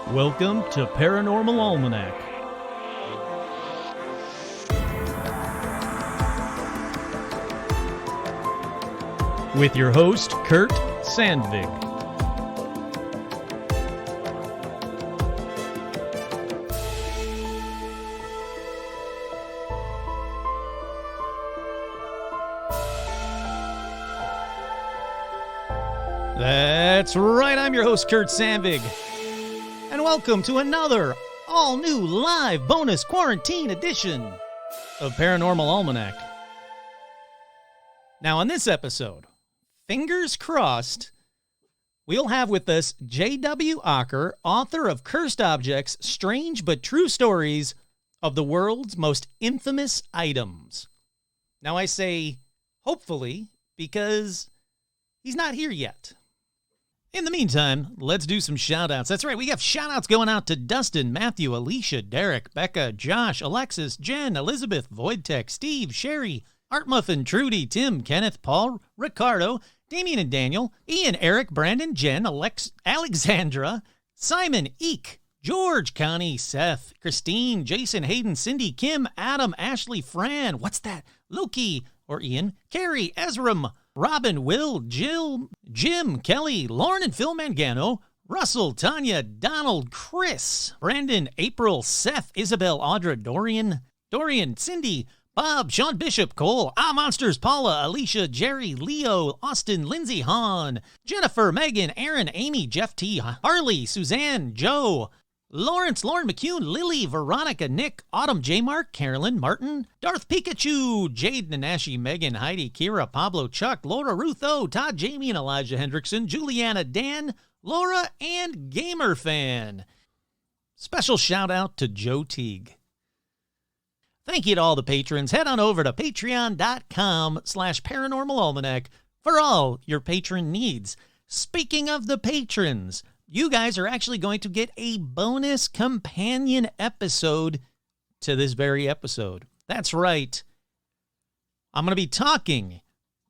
Welcome to Paranormal Almanac. With your host, Kurt Sandvig. That's right, I'm your host, Kurt Sandvig. And welcome to another all-new live bonus quarantine edition of Paranormal Almanac. Now, on this episode, fingers crossed, we'll have with us Jw Ocker, author of Cursed Objects, Strange But True Stories of the World's Most Infamous Items. Now, I say hopefully because he's not here yet. In the meantime, let's do some shout-outs. That's right, we have shout-outs going out to Dustin, Matthew, Alicia, Derek, Becca, Josh, Alexis, Jen, Elizabeth, Voidtech, Steve, Sherry, Artmuffin, Trudy, Tim, Kenneth, Paul, Ricardo, Damien and Daniel, Ian, Eric, Brandon, Jen, Alexandra, Simon, Eek, George, Connie, Seth, Christine, Jason, Hayden, Cindy, Kim, Adam, Ashley, Fran, what's that? Loki, or Ian, Carrie, Ezram, Robin, Will, Jill, Jim, Kelly, Lauren and Phil Mangano, Russell, Tanya, Donald, Chris, Brandon, April, Seth, Isabel, Audra, Dorian, Cindy, Bob, Sean Bishop, Cole, Monsters, Paula, Alicia, Jerry, Leo, Austin, Lindsay, Han, Jennifer, Megan, Aaron, Amy, Jeff T, Harley, Suzanne, Joe, Lawrence, Lauren McCune, Lily, Veronica, Nick, Autumn, J. Mark, Carolyn, Martin, Darth Pikachu, Jade, Nanashi, Megan, Heidi, Kira, Pablo, Chuck, Laura, Ruth O, Todd, Jamie, and Elijah Hendrickson, Juliana, Dan, Laura, and Gamer Fan. Special shout out to Joe Teague. Thank you to all the patrons. Head on over to patreon.com/paranormalalmanac for all your patron needs. Speaking of the patrons, you guys are actually going to get a bonus companion episode to this very episode. That's right. I'm going to be talking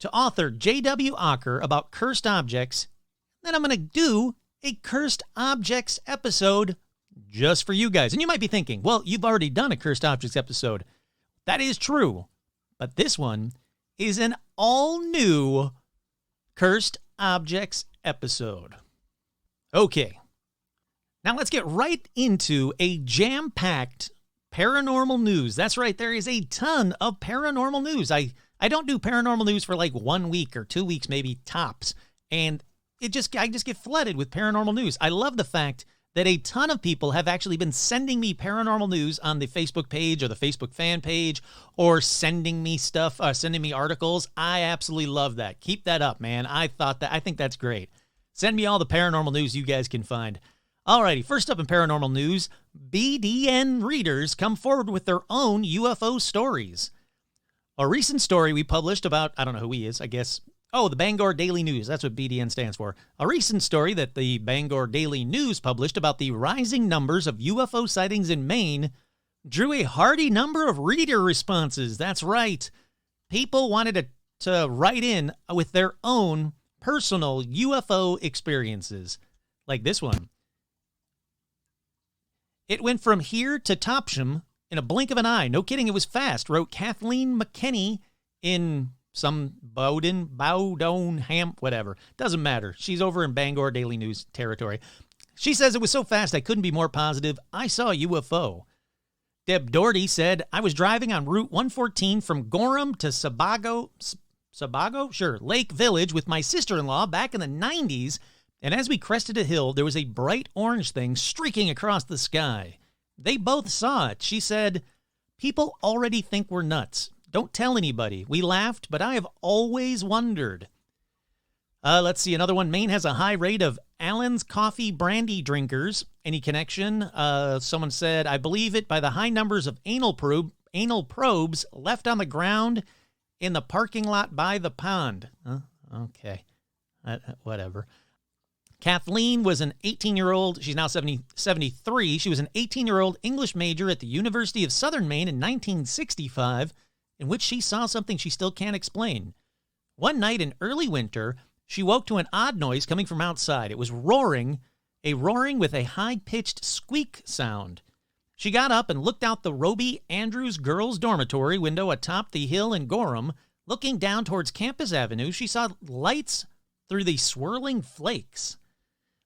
to author Jw Ocker about cursed objects. Then I'm going to do a cursed objects episode just for you guys. And you might be thinking, well, you've already done a cursed objects episode. That is true. But this one is an all-new cursed objects episode. Okay, now let's get right into a jam-packed paranormal news. That's right, there is a ton of paranormal news. I don't do paranormal news for like 1 week or 2 weeks, maybe tops, and I just get flooded with paranormal news. I love the fact that a ton of people have actually been sending me paranormal news on the Facebook page or the Facebook fan page, or sending me stuff, sending me articles. I absolutely love that. Keep that up, man. I think that's great. Send me all the paranormal news you guys can find. Alrighty, first up in paranormal news, BDN readers come forward with their own UFO stories. A recent story we published about, I don't know who he is, I guess, the Bangor Daily News, that's what BDN stands for. A recent story that the Bangor Daily News published about the rising numbers of UFO sightings in Maine drew a hearty number of reader responses. That's right. People wanted to write in with their own personal UFO experiences, like this one. It went from here to Topsham in a blink of an eye. No kidding, it was fast, wrote Kathleen McKinney in some Bowdoin, whatever. Doesn't matter. She's over in Bangor Daily News territory. She says it was so fast I couldn't be more positive. I saw a UFO. Deb Doherty said, I was driving on Route 114 from Gorham to Sebago? Sure, Lake Village with my sister-in-law back in the 90s, and as we crested a hill, there was a bright orange thing streaking across the sky. They both saw it. She said, people already think we're nuts. Don't tell anybody. We laughed, but I have always wondered. Let's see, another one. Maine has a high rate of Allen's coffee brandy drinkers. Any connection? Someone said, I believe it by the high numbers of anal probes left on the ground in the parking lot by the pond. Okay. Whatever. Kathleen was an 18-year-old. She's now 73. She was an 18-year-old English major at the University of Southern Maine in 1965, in which she saw something she still can't explain. One night in early winter, she woke to an odd noise coming from outside. It was roaring, a roaring with a high-pitched squeak sound. She got up and looked out the Roby Andrews girls' dormitory window atop the hill in Gorham. Looking down towards Campus Avenue, she saw lights through the swirling flakes.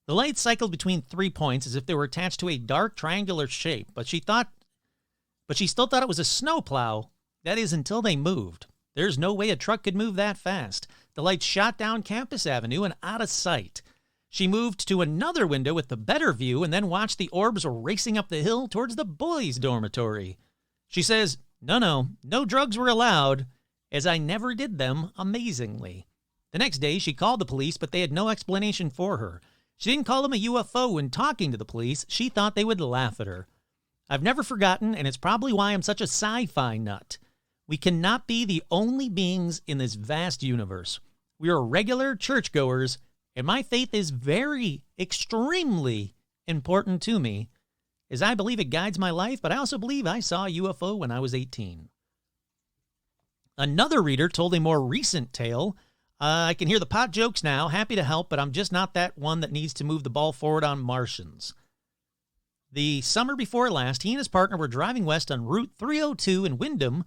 The lights cycled between 3 points as if they were attached to a dark triangular shape, but she still thought it was a snowplow. That is, until they moved. There's no way a truck could move that fast. The lights shot down Campus Avenue and out of sight. She moved to another window with the better view and then watched the orbs racing up the hill towards the boys' dormitory. She says, no drugs were allowed, as I never did them, amazingly. The next day, she called the police, but they had no explanation for her. She didn't call them a UFO when talking to the police. She thought they would laugh at her. I've never forgotten, and it's probably why I'm such a sci-fi nut. We cannot be the only beings in this vast universe. We are regular churchgoers, and my faith is very, extremely important to me, as I believe it guides my life, but I also believe I saw a UFO when I was 18. Another reader told a more recent tale. I can hear the pot jokes now, happy to help, but I'm just not that one that needs to move the ball forward on Martians. The summer before last, he and his partner were driving west on Route 302 in Windham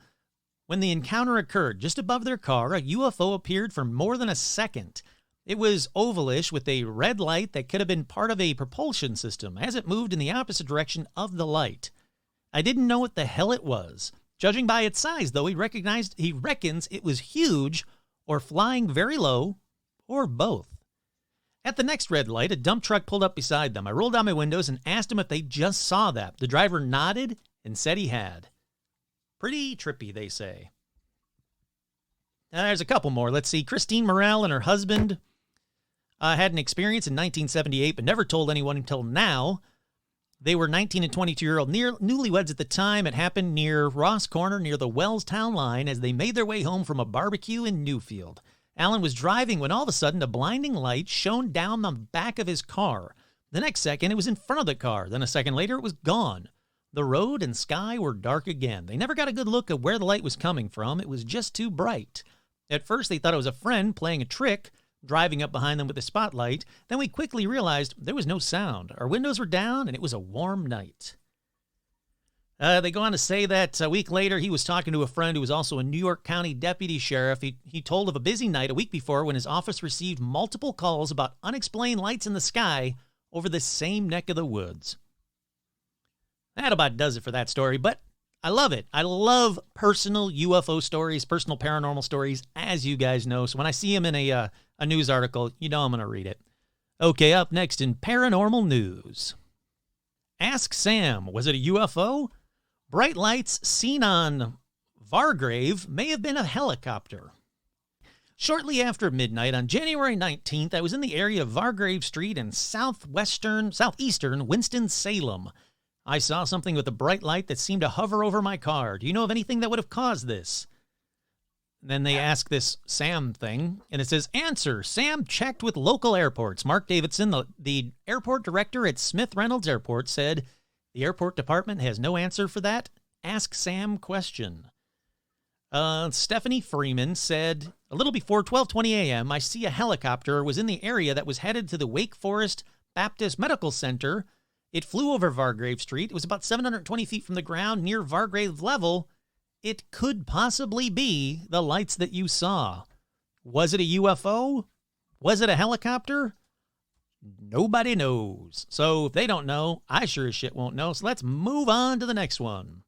when the encounter occurred. Just above their car, a UFO appeared for more than a second. It was ovalish with a red light that could have been part of a propulsion system as it moved in the opposite direction of the light. I didn't know what the hell it was. Judging by its size, though, he reckons it was huge or flying very low, or both. At the next red light, a dump truck pulled up beside them. I rolled down my windows and asked him if they just saw that. The driver nodded and said he had. Pretty trippy, they say. There's a couple more. Let's see. Christine Morrell and her husband had an experience in 1978, but never told anyone until now. They were 19 and 22-year-old newlyweds at the time. It happened near Ross Corner, near the Wells Town line, as they made their way home from a barbecue in Newfield. Alan was driving when all of a sudden a blinding light shone down the back of his car. The next second, it was in front of the car. Then a second later, it was gone. The road and sky were dark again. They never got a good look at where the light was coming from. It was just too bright. At first, they thought it was a friend playing a trick, driving up behind them with a spotlight. Then we quickly realized there was no sound. Our windows were down, and it was a warm night. They go on to say that a week later, he was talking to a friend who was also a New York County deputy sheriff. He told of a busy night a week before when his office received multiple calls about unexplained lights in the sky over the same neck of the woods. That about does it for that story, but I love it. I love personal UFO stories, personal paranormal stories, as you guys know. So when I see them in a news article, you know I'm going to read it. Okay, up next in paranormal news. Ask Sam, was it a UFO? Bright lights seen on Vargrave may have been a helicopter. Shortly after midnight on January 19th, I was in the area of Vargrave Street in southeastern Winston-Salem. I saw something with a bright light that seemed to hover over my car. Do you know of anything that would have caused this? Then they ask this Sam thing, and it says, answer, Sam checked with local airports. Mark Davidson, the airport director at Smith Reynolds Airport, said, the airport department has no answer for that. Ask Sam question. Stephanie Freeman said, a little before 12:20 a.m., I see a helicopter was in the area that was headed to the Wake Forest Baptist Medical Center. It flew over Vargrave Street. It was about 720 feet from the ground near Vargrave level. It could possibly be the lights that you saw. Was it a UFO? Was it a helicopter? Nobody knows. So if they don't know, I sure as shit won't know. So let's move on to the next one.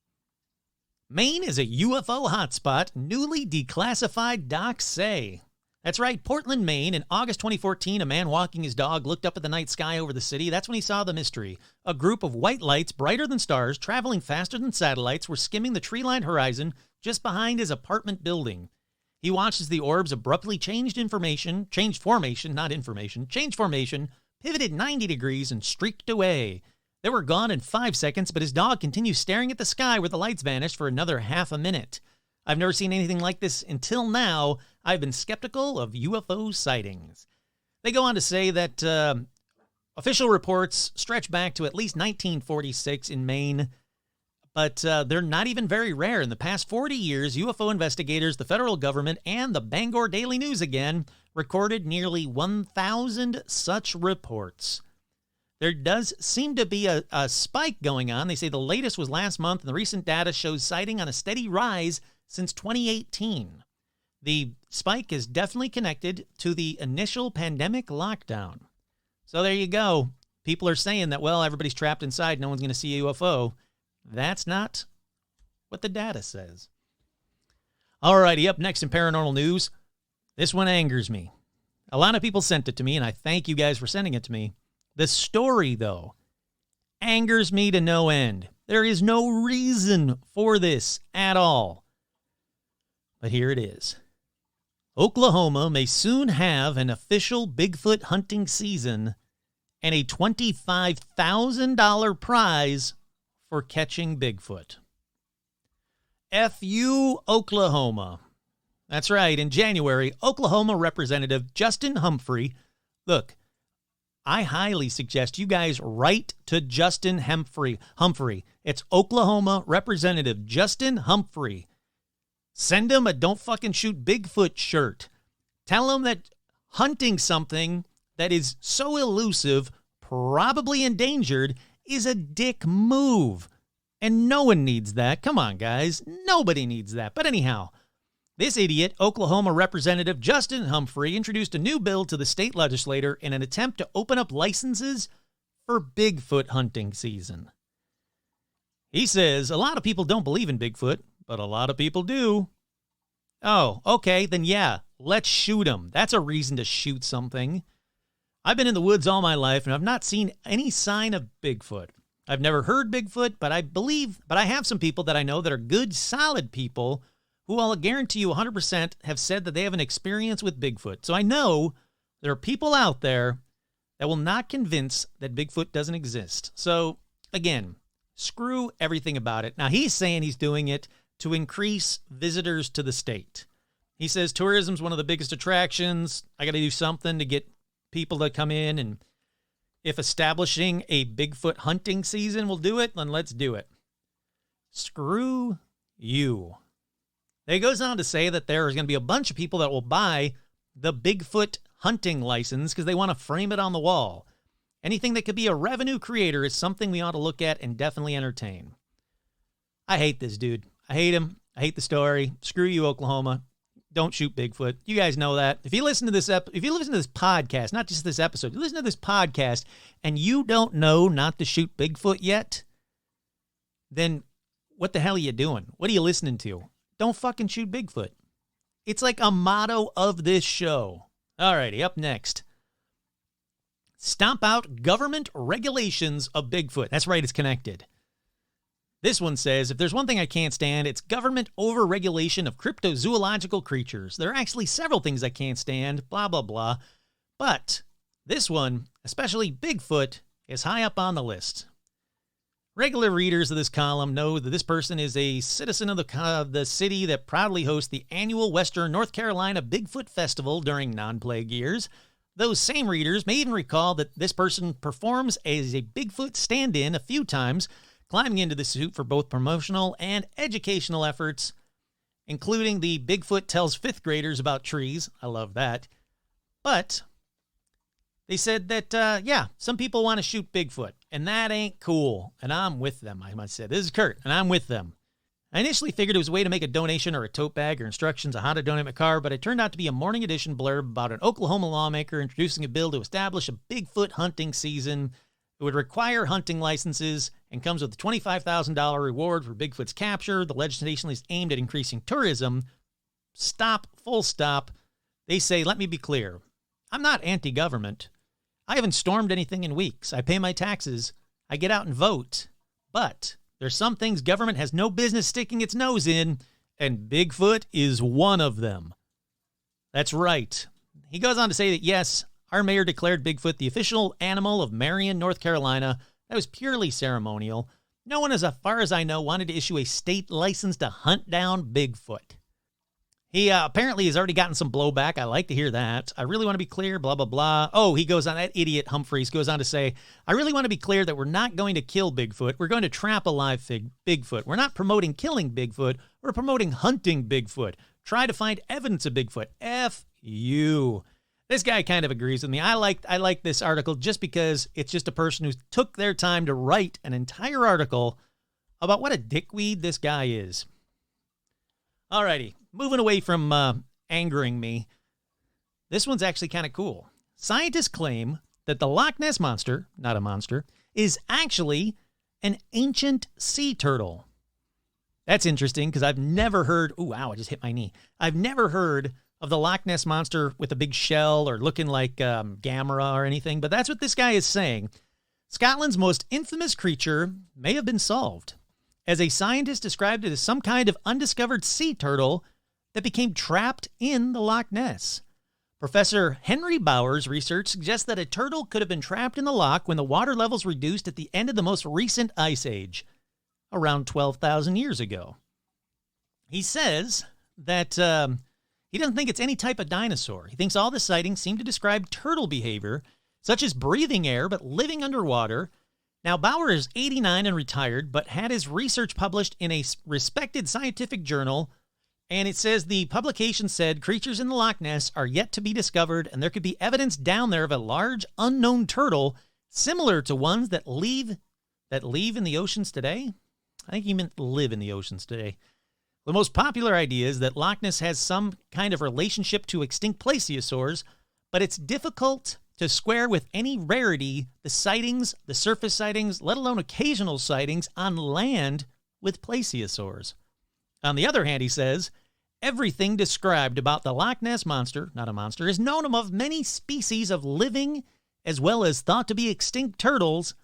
Maine is a UFO hotspot, newly declassified docs say. That's right, Portland, Maine. In August 2014, a man walking his dog looked up at the night sky over the city. That's when he saw the mystery. A group of white lights, brighter than stars, traveling faster than satellites, were skimming the tree-lined horizon just behind his apartment building. He watched as the orbs abruptly changed formation, pivoted 90 degrees, and streaked away. They were gone in 5 seconds, but his dog continued staring at the sky where the lights vanished for another half a minute. I've never seen anything like this until now. I've been skeptical of UFO sightings. They go on to say that official reports stretch back to at least 1946 in Maine, but they're not even very rare. In the past 40 years, UFO investigators, the federal government, and the Bangor Daily News again recorded nearly 1,000 such reports. there does seem to be a spike going on. They say the latest was last month, and the recent data shows sighting on a steady rise since 2018. The spike is definitely connected to the initial pandemic lockdown. So there you go. People are saying that, well, everybody's trapped inside. No one's going to see a UFO. That's not what the data says. All righty, up next in paranormal news. This one angers me. A lot of people sent it to me, and I thank you guys for sending it to me. The story, though, angers me to no end. There is no reason for this at all. But here it is. Oklahoma may soon have an official Bigfoot hunting season and a $25,000 prize for catching Bigfoot. F.U. Oklahoma. That's right. In January, Oklahoma Representative Justin Humphrey. Look, I highly suggest you guys write to Justin Humphrey. It's Oklahoma Representative Justin Humphrey. Send him a Don't Fucking Shoot Bigfoot shirt. Tell him that hunting something that is so elusive, probably endangered, is a dick move. And no one needs that. Come on, guys. Nobody needs that. But anyhow, this idiot, Oklahoma Representative Justin Humphrey, introduced a new bill to the state legislature in an attempt to open up licenses for Bigfoot hunting season. He says a lot of people don't believe in Bigfoot, but a lot of people do. Oh, okay, then yeah, let's shoot him. That's a reason to shoot something. I've been in the woods all my life, and I've not seen any sign of Bigfoot. I've never heard Bigfoot, but I have some people that I know that are good, solid people who I'll guarantee you 100% have said that they have an experience with Bigfoot. So I know there are people out there that will not convince that Bigfoot doesn't exist. So again, screw everything about it. Now he's saying he's doing it to increase visitors to the state. He says tourism's one of the biggest attractions. I got to do something to get people to come in, and if establishing a Bigfoot hunting season will do it, then let's do it. Screw you. He goes on to say that there is going to be a bunch of people that will buy the Bigfoot hunting license because they want to frame it on the wall. Anything that could be a revenue creator is something we ought to look at and definitely entertain. I hate this dude. I hate him. I hate the story. Screw you, Oklahoma. Don't shoot Bigfoot. You guys know that. If you listen to this podcast, not just this episode, you listen to this podcast and you don't know not to shoot Bigfoot yet, then what the hell are you doing? What are you listening to? Don't fucking shoot Bigfoot. It's like a motto of this show. Alrighty, up next. Stomp out government regulations of Bigfoot. That's right, it's connected. This one says, if there's one thing I can't stand, it's government over-regulation of cryptozoological creatures. There are actually several things I can't stand, blah, blah, blah. But this one, especially Bigfoot, is high up on the list. Regular readers of this column know that this person is a citizen of the city that proudly hosts the annual Western North Carolina Bigfoot Festival during non-plague years. Those same readers may even recall that this person performs as a Bigfoot stand-in a few times, climbing into the suit for both promotional and educational efforts, including the Bigfoot Tells Fifth Graders About Trees. I love that. But they said that, some people want to shoot Bigfoot, and that ain't cool. And I'm with them, I must say. This is Kurt, and I'm with them. I initially figured it was a way to make a donation or a tote bag or instructions on how to donate my car, but it turned out to be a morning edition blurb about an Oklahoma lawmaker introducing a bill to establish a Bigfoot hunting season. It would require hunting licenses and comes with a $25,000 reward for Bigfoot's capture. The legislation is aimed at increasing tourism. Stop, full stop. They say, let me be clear. I'm not anti-government. I haven't stormed anything in weeks. I pay my taxes. I get out and vote. But there's some things government has no business sticking its nose in, and Bigfoot is one of them. That's right. He goes on to say that, yes, our mayor declared Bigfoot the official animal of Marion, North Carolina. That was purely ceremonial. No one, as far as I know, wanted to issue a state license to hunt down Bigfoot. He apparently has already gotten some blowback. I like to hear that. I really want to be clear, blah, blah, blah. Oh, he goes on, that idiot Humphreys goes on to say, I really want to be clear that we're not going to kill Bigfoot. We're going to trap a live Bigfoot. We're not promoting killing Bigfoot. We're promoting hunting Bigfoot. Try to find evidence of Bigfoot. F you. This guy kind of agrees with me. I like this article just because it's just a person who took their time to write an entire article about what a dickweed this guy is. Alrighty, moving away from angering me. This one's actually kind of cool. Scientists claim that the Loch Ness Monster, not a monster, is actually an ancient sea turtle. That's interesting because I've never heard... Ooh, ow, I just hit my knee. I've never heard of the Loch Ness Monster with a big shell or looking like Gamera or anything, but that's what this guy is saying. Scotland's most infamous creature may have been solved, as a scientist described it as some kind of undiscovered sea turtle that became trapped in the Loch Ness. Professor Henry Bauer's research suggests that a turtle could have been trapped in the loch when the water levels reduced at the end of the most recent ice age, around 12,000 years ago. He says that he doesn't think it's any type of dinosaur. He thinks all the sightings seem to describe turtle behavior, such as breathing air but living underwater. Now, Bauer is 89 and retired, but had his research published in a respected scientific journal, and it says the publication said creatures in the Loch Ness are yet to be discovered, and there could be evidence down there of a large unknown turtle similar to ones that leave in the oceans today. I think he meant live in the oceans today. The most popular idea is that Loch Ness has some kind of relationship to extinct plesiosaurs, but it's difficult to square with any rarity the sightings, the surface sightings, let alone occasional sightings on land with plesiosaurs. On the other hand, he says, everything described about the Loch Ness Monster, not a monster, is known of many species of living as well as thought to be extinct turtles,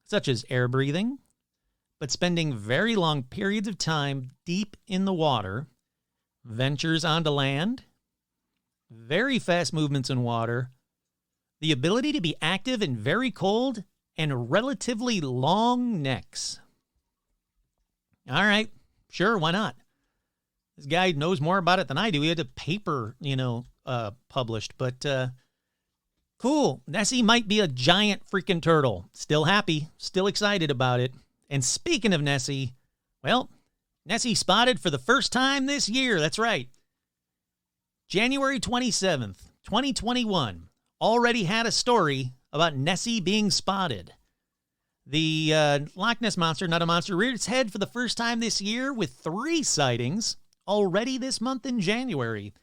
such as air breathing, but spending very long periods of time deep in the water, ventures onto land, very fast movements in water, the ability to be active in very cold, and relatively long necks. All right, sure, why not? This guy knows more about it than I do. He had a paper, published, but cool. Nessie might be a giant freaking turtle. Still happy, still excited about it. And speaking of Nessie, well, Nessie spotted for the first time this year. That's right. January 27th, 2021, already had a story about Nessie being spotted. The Loch Ness Monster, not a monster, reared its head for the first time this year with 3 sightings already this month in January.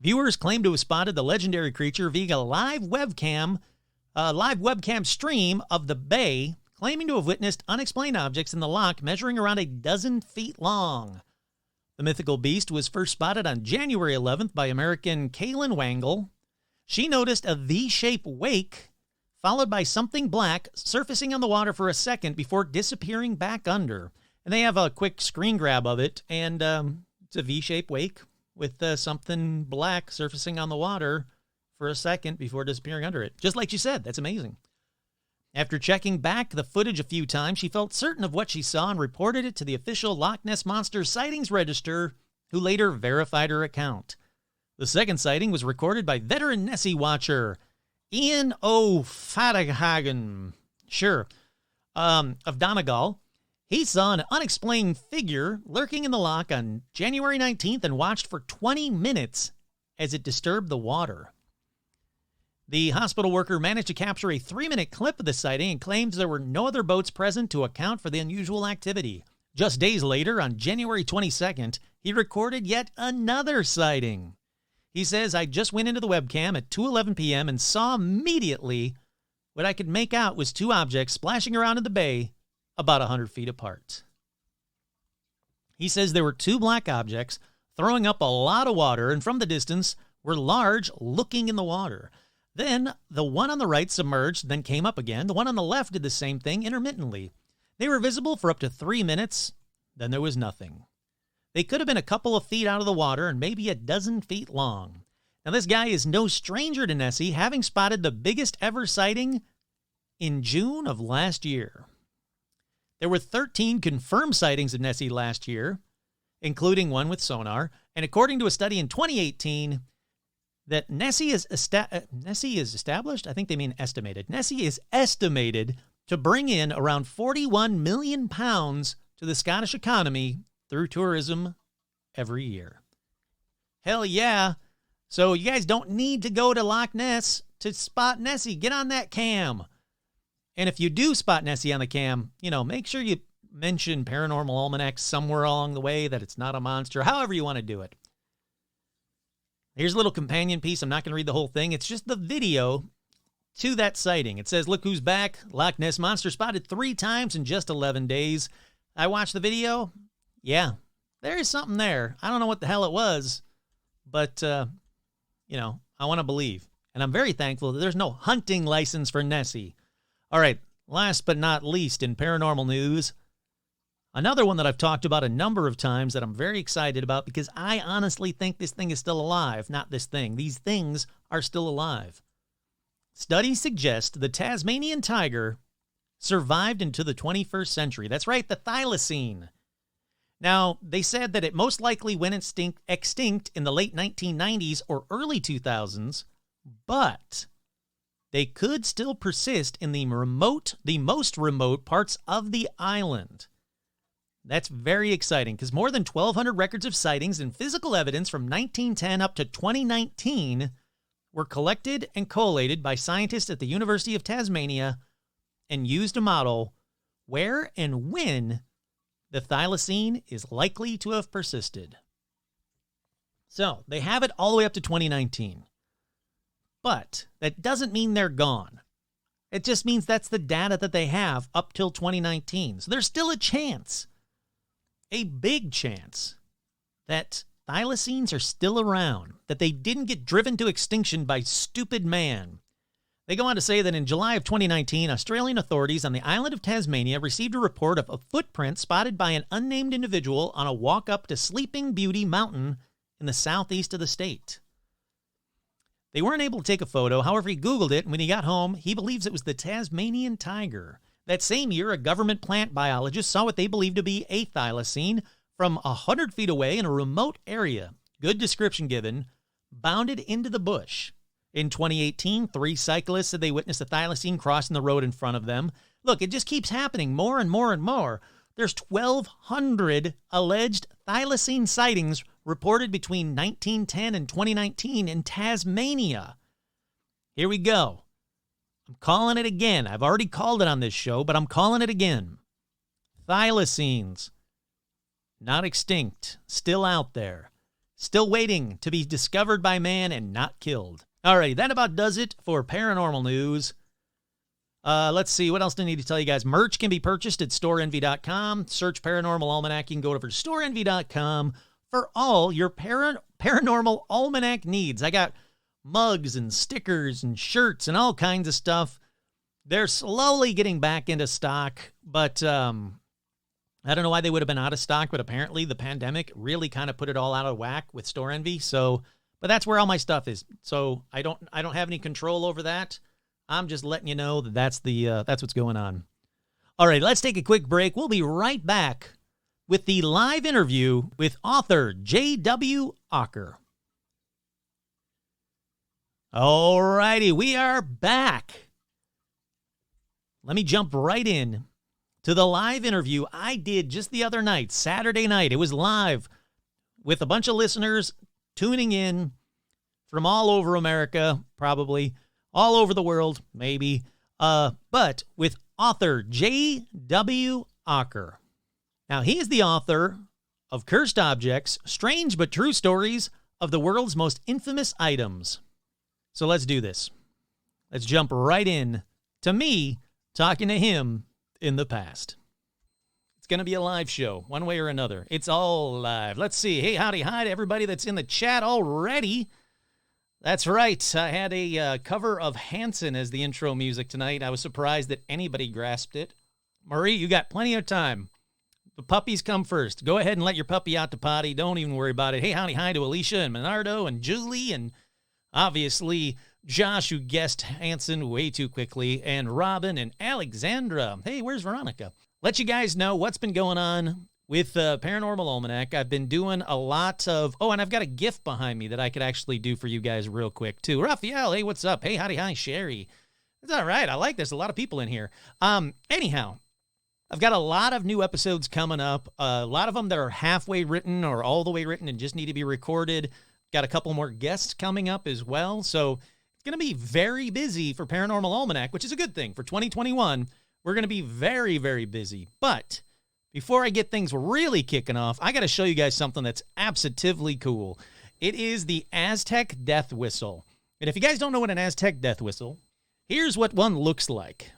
Viewers claim to have spotted the legendary creature via a live webcam stream of the bay, claiming to have witnessed unexplained objects in the loch measuring around a dozen feet long. The mythical beast was first spotted on January 11th by American Kaylin Wangle. She noticed a V-shaped wake, followed by something black surfacing on the water for a second before disappearing back under. And they have a quick screen grab of it, and it's a V-shaped wake with something black surfacing on the water for a second before disappearing under it. Just like she said, that's amazing. After checking back the footage a few times, she felt certain of what she saw and reported it to the official Loch Ness Monster Sightings Register, who later verified her account. The second sighting was recorded by veteran Nessie watcher Ian O'Fadahagan, of Donegal. He saw an unexplained figure lurking in the loch on January 19th and watched for 20 minutes as it disturbed the water. The hospital worker managed to capture a 3-minute clip of the sighting and claims there were no other boats present to account for the unusual activity. Just days later, on January 22nd, he recorded yet another sighting. He says, I just went into the webcam at 2:11 p.m. and saw immediately what I could make out was 2 objects splashing around in the bay about 100 feet apart. He says there were 2 black objects throwing up a lot of water, and from the distance were large looking in the water. Then the one on the right submerged, then came up again. The one on the left did the same thing intermittently. They were visible for up to 3 minutes. Then there was nothing. They could have been a couple of feet out of the water and maybe a dozen feet long. Now, this guy is no stranger to Nessie, having spotted the biggest ever sighting in June of last year. There were 13 confirmed sightings of Nessie last year, including one with sonar. And according to a study in 2018, that Nessie is established? I think they mean estimated. Nessie is estimated to bring in around 41 million pounds to the Scottish economy through tourism every year. Hell yeah. So you guys don't need to go to Loch Ness to spot Nessie. Get on that cam. And if you do spot Nessie on the cam, make sure you mention Paranormal Almanac somewhere along the way, that it's not a monster, however you want to do it. Here's a little companion piece. I'm not going to read the whole thing. It's just the video to that sighting. It says, look who's back. Loch Ness Monster spotted 3 times in just 11 days. I watched the video. Yeah, there is something there. I don't know what the hell it was, but, I want to believe. And I'm very thankful that there's no hunting license for Nessie. All right, last but not least in paranormal news, another one that I've talked about a number of times that I'm very excited about because I honestly think this thing is still alive. Not this thing. These things are still alive. Studies suggest the Tasmanian tiger survived into the 21st century. That's right, the thylacine. Now, they said that it most likely went extinct in the late 1990s or early 2000s, but they could still persist in the most remote parts of the island. That's very exciting because more than 1,200 records of sightings and physical evidence from 1910 up to 2019 were collected and collated by scientists at the University of Tasmania and used to model where and when the thylacine is likely to have persisted. So they have it all the way up to 2019. But that doesn't mean they're gone. It just means that's the data that they have up till 2019. So there's still a chance, a big chance, that thylacines are still around, that they didn't get driven to extinction by stupid man. They go on to say that in July of 2019, Australian authorities on the island of Tasmania received a report of a footprint spotted by an unnamed individual on a walk up to Sleeping Beauty Mountain in the southeast of the state. They weren't able to take a photo. However, he Googled it, and when he got home, he believes it was the Tasmanian tiger. That same year, a government plant biologist saw what they believed to be a thylacine from 100 feet away in a remote area. Good description given. Bounded into the bush. In 2018, 3 cyclists said they witnessed a thylacine crossing the road in front of them. Look, it just keeps happening more and more and more. There's 1,200 alleged thylacine sightings reported between 1910 and 2019 in Tasmania. Here we go. I'm calling it again. I've already called it on this show, but I'm calling it again. Thylacines. Not extinct. Still out there. Still waiting to be discovered by man and not killed. Alrighty, that about does it for paranormal news. Let's see, what else do I need to tell you guys? Merch can be purchased at storeenvy.com. Search Paranormal Almanac. You can go over to storeenvy.com for all your paranormal almanac needs. I got mugs and stickers and shirts and all kinds of stuff. They're slowly getting back into stock, but I don't know why they would have been out of stock, but apparently the pandemic really kind of put it all out of whack with Store Envy. So, but that's where all my stuff is. So I don't have any control over that. I'm just letting you know that that's what's going on. All right, let's take a quick break. We'll be right back with the live interview with author Jw Ocker. All righty, we are back. Let me jump right in to the live interview I did just the other night, Saturday night. It was live with a bunch of listeners tuning in from all over America, probably all over the world, maybe, but with author Jw Ocker. Now, he is the author of Cursed Objects, Strange But True Stories of the World's Most Infamous Items. So let's do this. Let's jump right in to me talking to him in the past. It's going to be a live show, one way or another. It's all live. Let's see. Hey, howdy, hi to everybody that's in the chat already. That's right. I had a cover of Hanson as the intro music tonight. I was surprised that anybody grasped it. Marie, you got plenty of time. The puppies come first. Go ahead and let your puppy out to potty. Don't even worry about it. Hey, howdy, hi to Alicia and Menardo and Julie and obviously Josh, who guessed Hanson way too quickly, and Robin and Alexandra. Hey, where's Veronica? Let you guys know what's been going on with Paranormal Almanac. I've been doing a lot of... Oh, and I've got a gift behind me that I could actually do for you guys real quick, too. Raphael, hey, what's up? Hey, howdy, hi, Sherry. It's all right. I like this. A lot of people in here. Anyhow, I've got a lot of new episodes coming up. A lot of them that are halfway written or all the way written and just need to be recorded. Got a couple more guests coming up as well. So it's going to be very busy for Paranormal Almanac, which is a good thing. For 2021, we're going to be very, very busy. But before I get things really kicking off, I got to show you guys something that's absolutely cool. It is the Aztec Death Whistle. And if you guys don't know what an Aztec Death Whistle, here's what one looks like.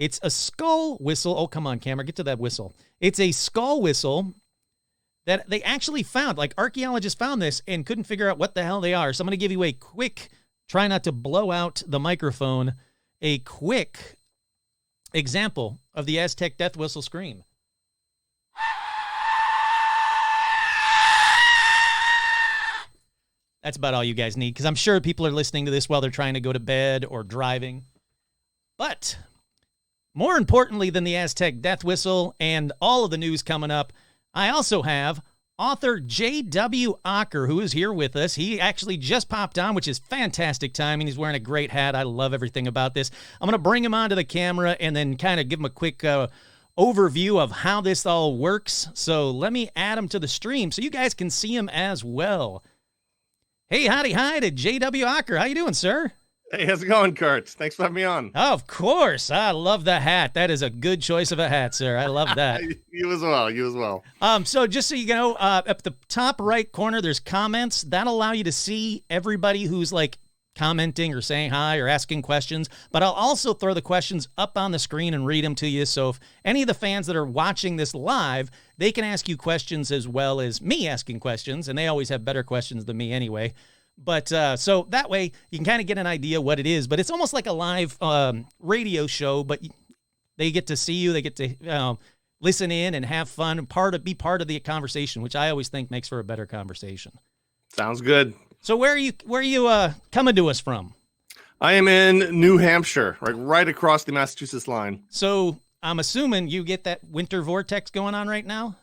It's a skull whistle. Oh, come on, camera. Get to that whistle. It's a skull whistle that they actually found. Like, archaeologists found this and couldn't figure out what the hell they are. So I'm going to give you a quick, try not to blow out the microphone, a quick example of the Aztec Death Whistle scream. That's about all you guys need, because I'm sure people are listening to this while they're trying to go to bed or driving. But more importantly than the Aztec Death Whistle and all of the news coming up, I also have author Jw Ocker, who is here with us. He actually just popped on, which is fantastic timing. He's wearing a great hat. I love everything about this. I'm going to bring him onto the camera and then kind of give him a quick overview of how this all works. So let me add him to the stream so you guys can see him as well. Hey, howdy, hi to Jw Ocker. How you doing, sir? Hey, how's it going, Kurt? Thanks for having me on. Oh, of course. I love the hat. That is a good choice of a hat, sir. I love that. You as well. You as well. So just so you know, up the top right corner, there's comments. That'll allow you to see everybody who's like commenting or saying hi or asking questions. But I'll also throw the questions up on the screen and read them to you. So if any of the fans that are watching this live, they can ask you questions as well as me asking questions. And they always have better questions than me anyway. But so that way you can kind of get an idea what it is. But it's almost like a live radio show, but they get to see you. They get to listen in and have fun and be part of the conversation, which I always think makes for a better conversation. Sounds good. So where are you coming to us from? I am in New Hampshire, right across the Massachusetts line. So I'm assuming you get that winter vortex going on right now?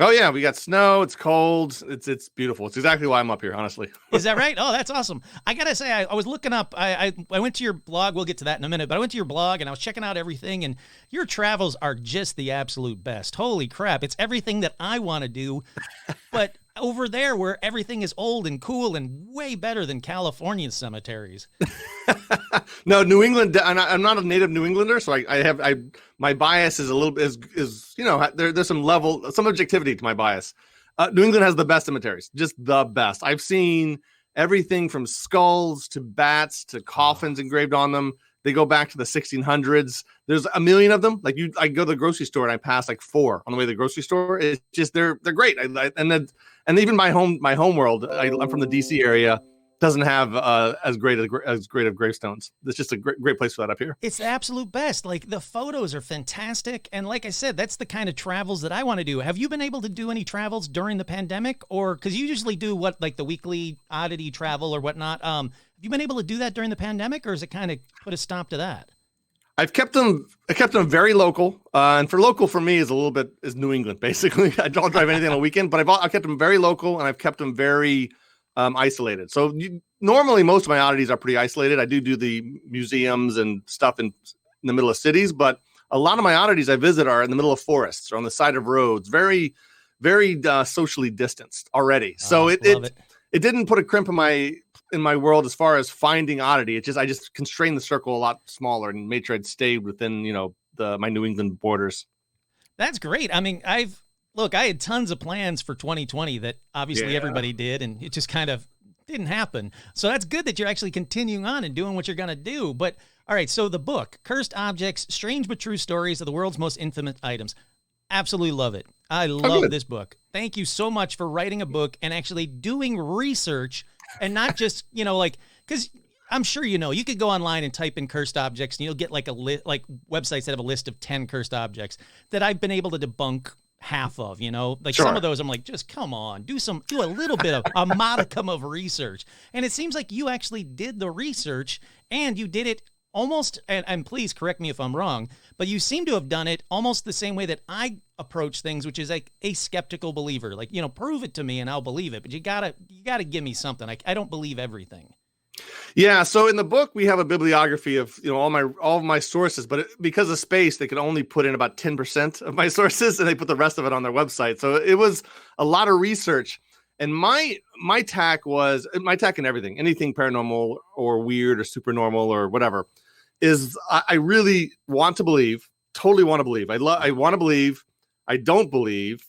Oh, yeah. We got snow. It's cold. It's beautiful. It's exactly why I'm up here, honestly. Is that right? Oh, that's awesome. I got to say, I was looking up. I went to your blog. We'll get to that in a minute. But I went to your blog, and I was checking out everything. And your travels are just the absolute best. Holy crap. It's everything that I want to do. But over there where everything is old and cool and way better than California cemeteries. No, New England. I'm not a native New Englander, so my bias is a little bit is there's some objectivity to my bias. New England has the best cemeteries, just the best. I've seen everything from skulls to bats to coffins engraved on them. They go back to the 1600s. There's a million of them. Like I go to the grocery store and I pass like 4 on the way to the grocery store. It's just they're great. And even my home world. I'm from the DC area. Doesn't have as great of gravestones. It's just a great place for that up here. It's the absolute best. Like, the photos are fantastic. And like I said, that's the kind of travels that I want to do. Have you been able to do any travels during the pandemic? Or because you usually do like the weekly oddity travel or whatnot. Have you been able to do that during the pandemic, or has it kind of put a stop to that? I kept them very local. And for local for me is New England, basically. I don't drive anything on the weekend, but I've kept them very local, and I've kept them very isolated. So normally most of my oddities are pretty isolated. I do the museums and stuff in the middle of cities, but a lot of my oddities I visit are in the middle of forests or on the side of roads, very, very socially distanced already. So it didn't put a crimp in my world as far as finding oddity. I just constrained the circle a lot smaller and made sure I'd stayed within, my New England borders. That's great. I mean, I had tons of plans for 2020 that obviously everybody did, and it just kind of didn't happen. So that's good that you're actually continuing on and doing what you're going to do. But all right, so the book, Cursed Objects, Strange But True Stories of the World's Most Infamous Items. Absolutely love it. I love this book. Thank you so much for writing a book and actually doing research and not just, because I'm sure you could go online and type in cursed objects and you'll get like websites that have a list of 10 cursed objects that I've been able to debunk half of, Sure. Some of those I'm like, just come on, do a little bit of a modicum of research. And it seems like you actually did the research, and you did it almost, and please correct me if I'm wrong, but you seem to have done it almost the same way that I approach things, which is like a skeptical believer. Like, prove it to me and I'll believe it, but you gotta give me something. I don't believe everything. Yeah, so in the book we have a bibliography of all of my sources, but because of space, they could only put in about 10% of my sources, and they put the rest of it on their website. So it was a lot of research, And my tack in everything, anything paranormal or weird or super normal or whatever, is I really want to believe, totally want to believe. I want to believe. I don't believe,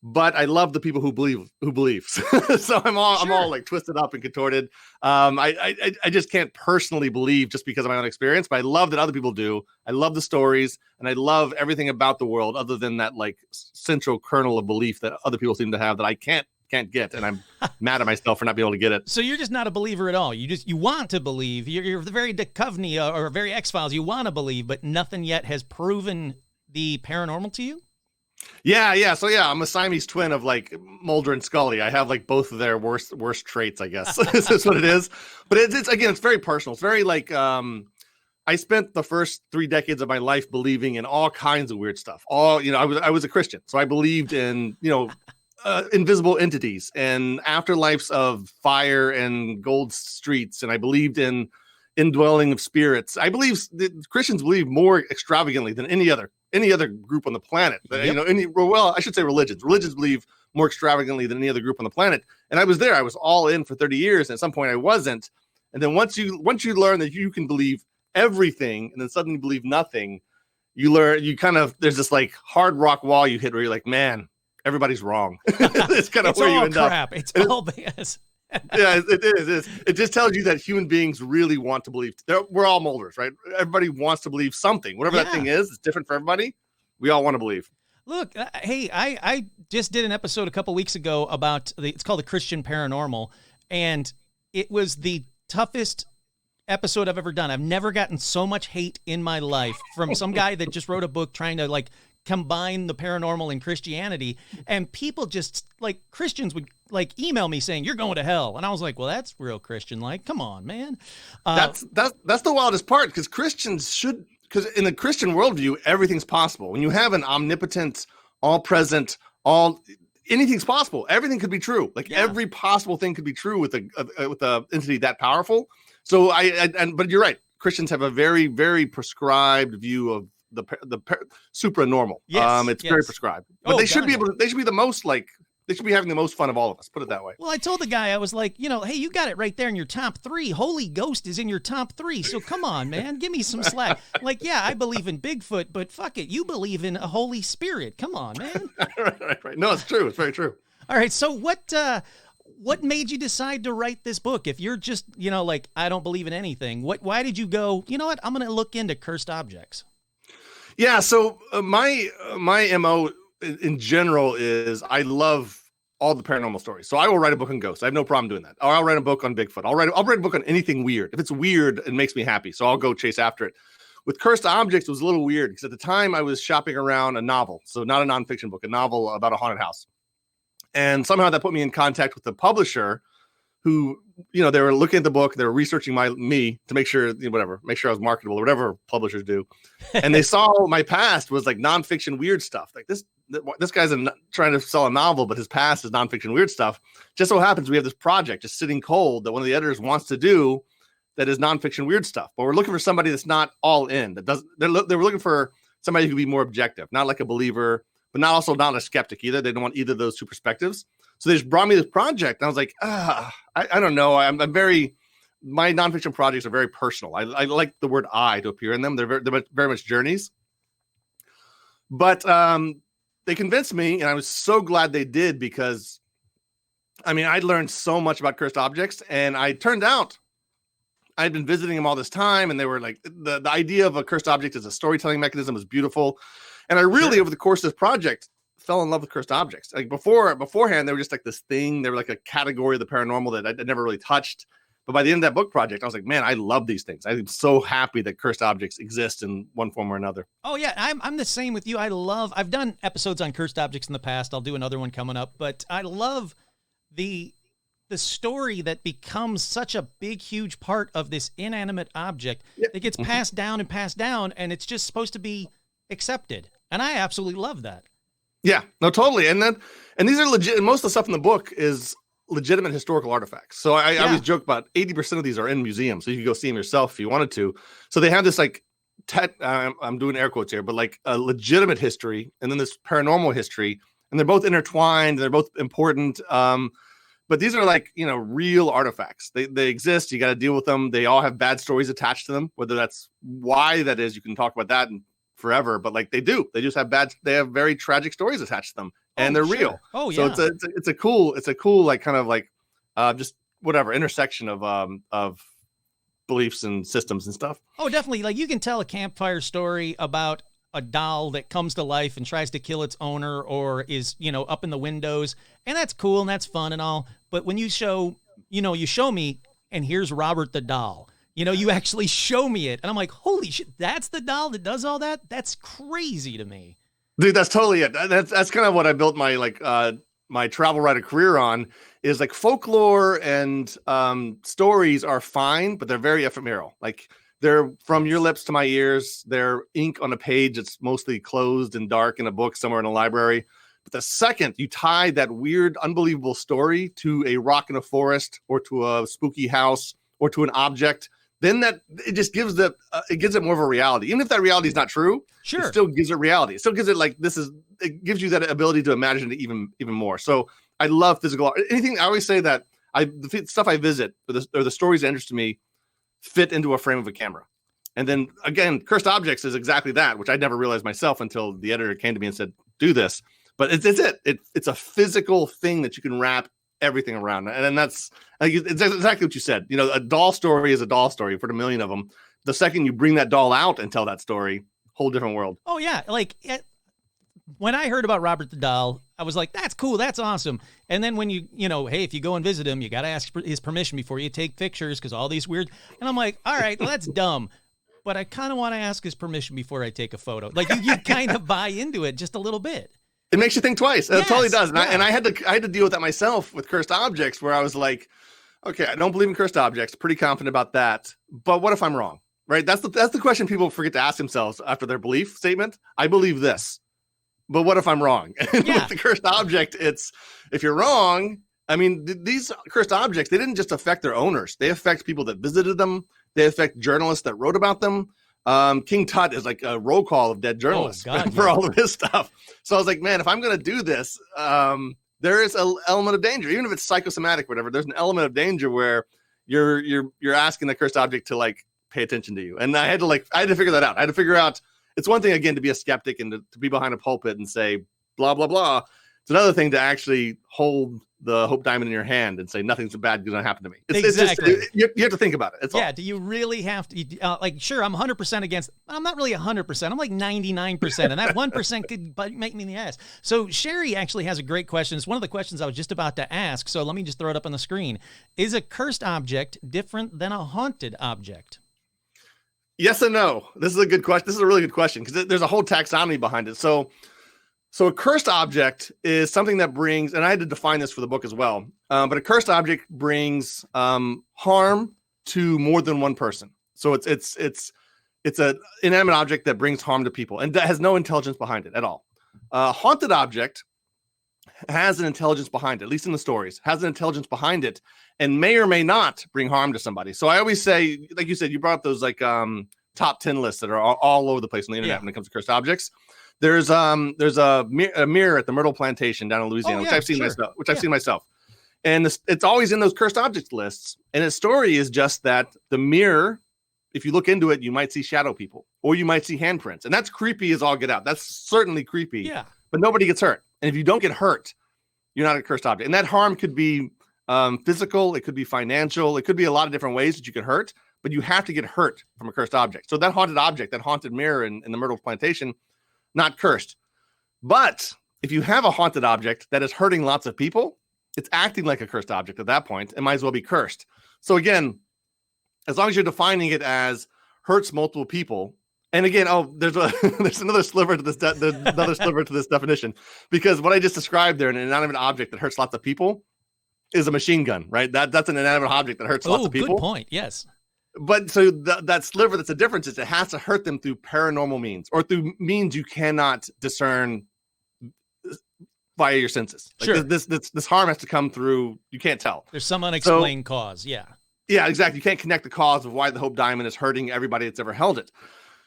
but I love the people who believe. So I'm all like twisted up and contorted. I just can't personally believe just because of my own experience, but I love that other people do. I love the stories, and I love everything about the world other than that like central kernel of belief that other people seem to have that I can't get, and I'm mad at myself for not being able to get it. So you're just not a believer at all. You want to believe. You're the very Duchovny or very X-Files. You want to believe, but nothing yet has proven the paranormal to you? Yeah. So I'm a Siamese twin of like Mulder and Scully. I have like both of their worst traits, I guess. That's what it is. But it's again, it's very personal. It's very like I spent the first 3 decades of my life believing in all kinds of weird stuff. I was a Christian, so I believed in invisible entities and afterlives of fire and gold streets, and I believed in indwelling of spirits. I believe that Christians believe more extravagantly than any other group on the planet. Yep. I should say religions believe more extravagantly than any other group on the planet. And I was there. I was all in for 30 years. And at some point I wasn't. And then once you learn that you can believe everything and then suddenly believe nothing, there's this like hard rock wall you hit where you're like, man, everybody's wrong. It's kind of where you end crap. up. It's all BS. Yeah, it is. It just tells you that human beings really want to believe. We're all Mulders, right? Everybody wants to believe something. Whatever that thing is, it's different for everybody. We all want to believe. Look, hey, I just did an episode a couple weeks ago about it's called The Christian Paranormal, and it was the toughest episode I've ever done. I've never gotten so much hate in my life from some guy that just wrote a book trying to like combine the paranormal and Christianity, and people just like Christians would like email me saying you're going to hell, and I was like, well, that's real Christian, like, come on, man. That's the wildest part, because because in the Christian worldview everything's possible. When you have an omnipotent, all present, anything's possible. Everything could be true. Like every possible thing could be true with a entity that powerful. So but you're right. Christians have a very, very prescribed view of the supranormal. Yes, it's very prescribed, but they should be the most like, they should be having the most fun of all of us. Put it that way. Well, I told the guy, I was like, hey, you got it right there in your top 3. Holy Ghost is in your top 3. So come on, man, give me some slack. Like, yeah, I believe in Bigfoot, but fuck it. You believe in a Holy Spirit. Come on, man. Right. No, it's true. It's very true. All right. So what made you decide to write this book? If you're just, like, I don't believe in anything, why did you go, you know what? I'm going to look into cursed objects. Yeah. So my MO in general is I love all the paranormal stories. So I will write a book on ghosts. I have no problem doing that. Or I'll write a book on Bigfoot. I'll write a book on anything weird. If it's weird, it makes me happy. So I'll go chase after it. With cursed objects, it was a little weird because at the time I was shopping around a novel. So not a nonfiction book, a novel about a haunted house. And somehow that put me in contact with the publisher who, they were looking at the book, they were researching me to make sure, make sure I was marketable or whatever publishers do. And they saw my past was like nonfiction weird stuff. Like this guy's trying to sell a novel, but his past is nonfiction weird stuff. Just so happens we have this project just sitting cold that one of the editors wants to do that is nonfiction weird stuff. But we're looking for somebody that's not all in. They were looking for somebody who could be more objective, not like a believer, but not a skeptic either. They don't want either of those two perspectives. So they just brought me this project, and I was like, I don't know. My nonfiction projects are very personal. I like the word "I" to appear in them. They're very much journeys. But they convinced me, and I was so glad they did, because I learned so much about cursed objects, and I turned out I'd been visiting them all this time, and they were like, the idea of a cursed object as a storytelling mechanism is beautiful. And I really, over the course of this project, fell in love with cursed objects. Like beforehand, they were just like this thing. They were like a category of the paranormal that I never really touched. But by the end of that book project, I was like, man, I love these things. I'm so happy that cursed objects exist in one form or another. Oh yeah, I'm the same with you. I've done episodes on cursed objects in the past. I'll do another one coming up. But I love the story that becomes such a big, huge part of this inanimate object that gets passed down, and it's just supposed to be accepted. And I absolutely love that. Yeah, no, totally. And these are legit. And most of the stuff in the book is legitimate historical artifacts. So I always joke about 80% of these are in museums. So you can go see them yourself if you wanted to. So they have this like, I'm doing air quotes here, but like a legitimate history and then this paranormal history. And they're both intertwined. They're both important. But these are like, real artifacts. They exist. You got to deal with them. They all have bad stories attached to them. Whether that's why that is, you can talk about that and forever. But like they do. They just have they have very tragic stories attached to them, and they're real. Oh yeah. So it's a cool like kind of like just whatever intersection of beliefs and systems and stuff. Oh, definitely. Like you can tell a campfire story about a doll that comes to life and tries to kill its owner or is, up in the windows. And that's cool and that's fun and all. But when you show me and here's Robert the doll, you actually show me it. And I'm like, holy shit, that's the doll that does all that? That's crazy to me. Dude, that's totally it. That's kind of what I built my my travel writer career on, is like folklore and stories are fine, but they're very ephemeral. Like they're from your lips to my ears. They're ink on a page that's mostly closed and dark in a book somewhere in a library. But the second you tie that weird, unbelievable story to a rock in a forest or to a spooky house or to an object, then it just gives it more of a reality. Even if that reality is not true, sure, it still gives it reality. It still gives it it gives you that ability to imagine it even more. So I love physical art. Anything, I always say that the stuff I visit or the stories that interest me fit into a frame of a camera. And then again, cursed objects is exactly that, which I never realized myself until the editor came to me and said, do this. But it's a physical thing that you can wrap everything around. And then it's exactly what you said. A doll story is a doll story for the million of them. The second you bring that doll out and tell that story, whole different world. Oh yeah. Like when I heard about Robert the doll, I was like, that's cool. That's awesome. And then when hey, if you go and visit him, you got to ask his permission before you take pictures. Cause all these weird, and I'm like, all right, well, that's dumb. But I kind of want to ask his permission before I take a photo. Like you kind of buy into it just a little bit. It makes you think twice. It totally does. And, yeah. I had to deal with that myself with cursed objects, where I was like, okay, I don't believe in cursed objects. Pretty confident about that. But what if I'm wrong? Right? That's the question people forget to ask themselves after their belief statement. I believe this, but what if I'm wrong? And with the cursed object, it's if you're wrong. I mean, these cursed objects, they didn't just affect their owners. They affect people that visited them. They affect journalists that wrote about them. King Tut is like a roll call of dead journalists for all of his stuff. So I was like, man, if I'm going to do this, there is an element of danger, even if it's psychosomatic, whatever. There's an element of danger where you're asking the cursed object to like pay attention to you. And I had to figure that out. I had to figure out. It's one thing again to be a skeptic and to be behind a pulpit and say blah blah blah. It's another thing to actually hold the Hope Diamond in your hand and say nothing's bad going to happen to me. Exactly. It's just, you have to think about it. Do you really have to? Sure, I'm 100% against. I'm not really 100%. I'm like 99%, and that 1% could make me in the ass. So Sherry actually has a great question. It's one of the questions I was just about to ask. So let me just throw it up on the screen. Is a cursed object different than a haunted object? Yes and no. This is a good question. This is a really good question because there's a whole taxonomy behind it. So a cursed object is something that brings, and I had to define this for the book as well, but a cursed object brings harm to more than one person. So it's an inanimate object that brings harm to people and that has no intelligence behind it at all. A haunted object has an intelligence behind it, at least in the stories, has an intelligence behind it and may or may not bring harm to somebody. So I always say, like you said, you brought up those like top 10 lists that are all over the place on the internet when it comes to cursed objects. There's a mirror at the Myrtle Plantation down in Louisiana, which I've seen myself. And it's always in those cursed objects lists. And its story is just that the mirror, if you look into it, you might see shadow people or you might see handprints. And that's creepy as all get out. That's certainly creepy. Yeah. But nobody gets hurt. And if you don't get hurt, you're not a cursed object. And that harm could be physical. It could be financial. It could be a lot of different ways that you can hurt. But you have to get hurt from a cursed object. So that haunted object, that haunted mirror in the Myrtle Plantation, not cursed. But if you have a haunted object that is hurting lots of people, it's acting like a cursed object at that point. It might as well be cursed. So again, as long as you're defining it as hurts multiple people, and again, there's another sliver to this definition, because what I just described there, an inanimate object that hurts lots of people, is a machine gun, right? That's an inanimate object that hurts lots of people. Good point. Yes. But so that sliver that's the difference is it has to hurt them through paranormal means or through means you cannot discern via your senses. Like sure. This harm has to come through. You can't tell. There's some unexplained cause. Yeah. Yeah, exactly. You can't connect the cause of why the Hope Diamond is hurting everybody that's ever held it.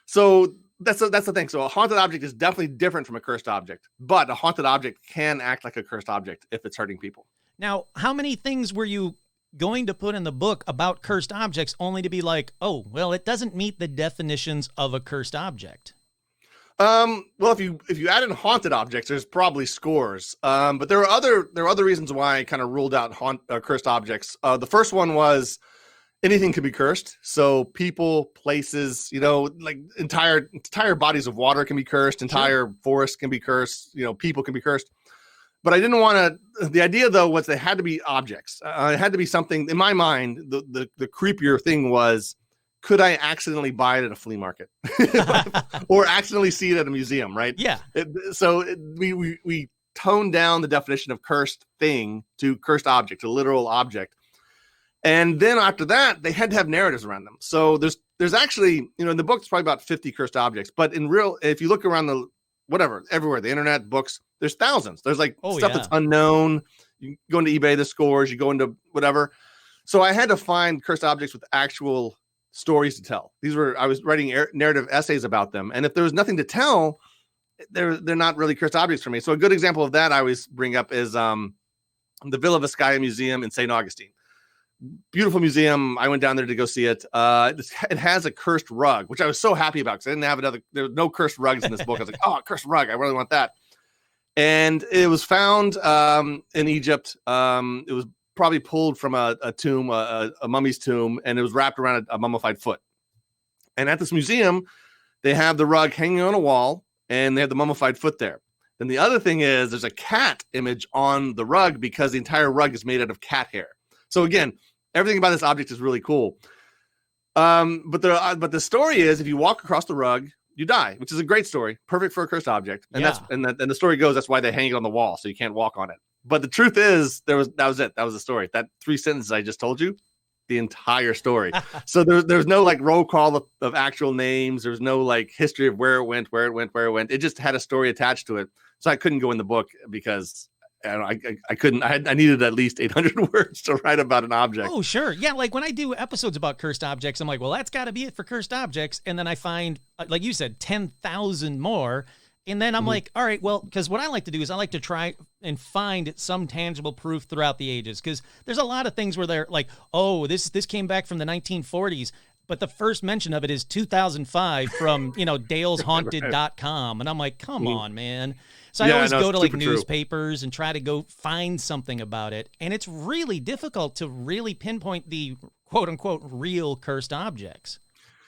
So that's the thing. So a haunted object is definitely different from a cursed object, but a haunted object can act like a cursed object if it's hurting people. Now, how many things were you going to put in the book about cursed objects only to be like, oh, well, it doesn't meet the definitions of a cursed object? Well, if you add in haunted objects, there's probably scores. But there are other reasons why I kind of ruled out cursed objects. The first one was anything could be cursed. So people, places, like entire bodies of water can be cursed. Entire forests can be cursed. People can be cursed. But I didn't want to. The idea, though, was they had to be objects. It had to be something. In my mind, the creepier thing was, could I accidentally buy it at a flea market or accidentally see it at a museum? Right? Yeah. We toned down the definition of cursed thing to cursed object, a literal object. And then after that, they had to have narratives around them. So there's actually, in the book, it's probably about 50 cursed objects. But if you look around everywhere, the internet, books, there's thousands. There's stuff that's unknown. You go into eBay, the scores, you go into whatever. So I had to find cursed objects with actual stories to tell. I was writing narrative essays about them. And if there was nothing to tell, they're not really cursed objects for me. So a good example of that I always bring up is the Villa Vizcaya Museum in St. Augustine. Beautiful museum. I went down there to go see it. It has a cursed rug, which I was so happy about because I didn't have there were no cursed rugs in this book. I was like, oh, a cursed rug. I really want that. And it was found in Egypt. It was probably pulled from a tomb, a mummy's tomb, and it was wrapped around a mummified foot. And at this museum, they have the rug hanging on a wall, and they have the mummified foot there. Then the other thing is there's a cat image on the rug because the entire rug is made out of cat hair. So again, everything about this object is really cool. But the story is, if you walk across the rug, you die, which is a great story, perfect for a cursed object. And the story goes, that's why they hang it on the wall, so you can't walk on it. But the truth is, that was it. That was the story. That 3 sentences I just told you, the entire story. So there's no roll call of actual names. There's no history of where it went. It just had a story attached to it. So I couldn't go in the book because I couldn't. I needed at least 800 words to write about an object. Oh, sure. Yeah, when I do episodes about cursed objects, I'm like, well, that's got to be it for cursed objects. And then I find, like you said, 10,000 more. And then I'm like, all right, well, because what I like to do is I like to try and find some tangible proof throughout the ages. Because there's a lot of things where they're like, oh, this came back from the 1940s. But the first mention of it is 2005 from, daleshaunted.com. And I'm like, come on, man. So I always go to newspapers and try to go find something about it. And it's really difficult to really pinpoint the quote unquote real cursed objects.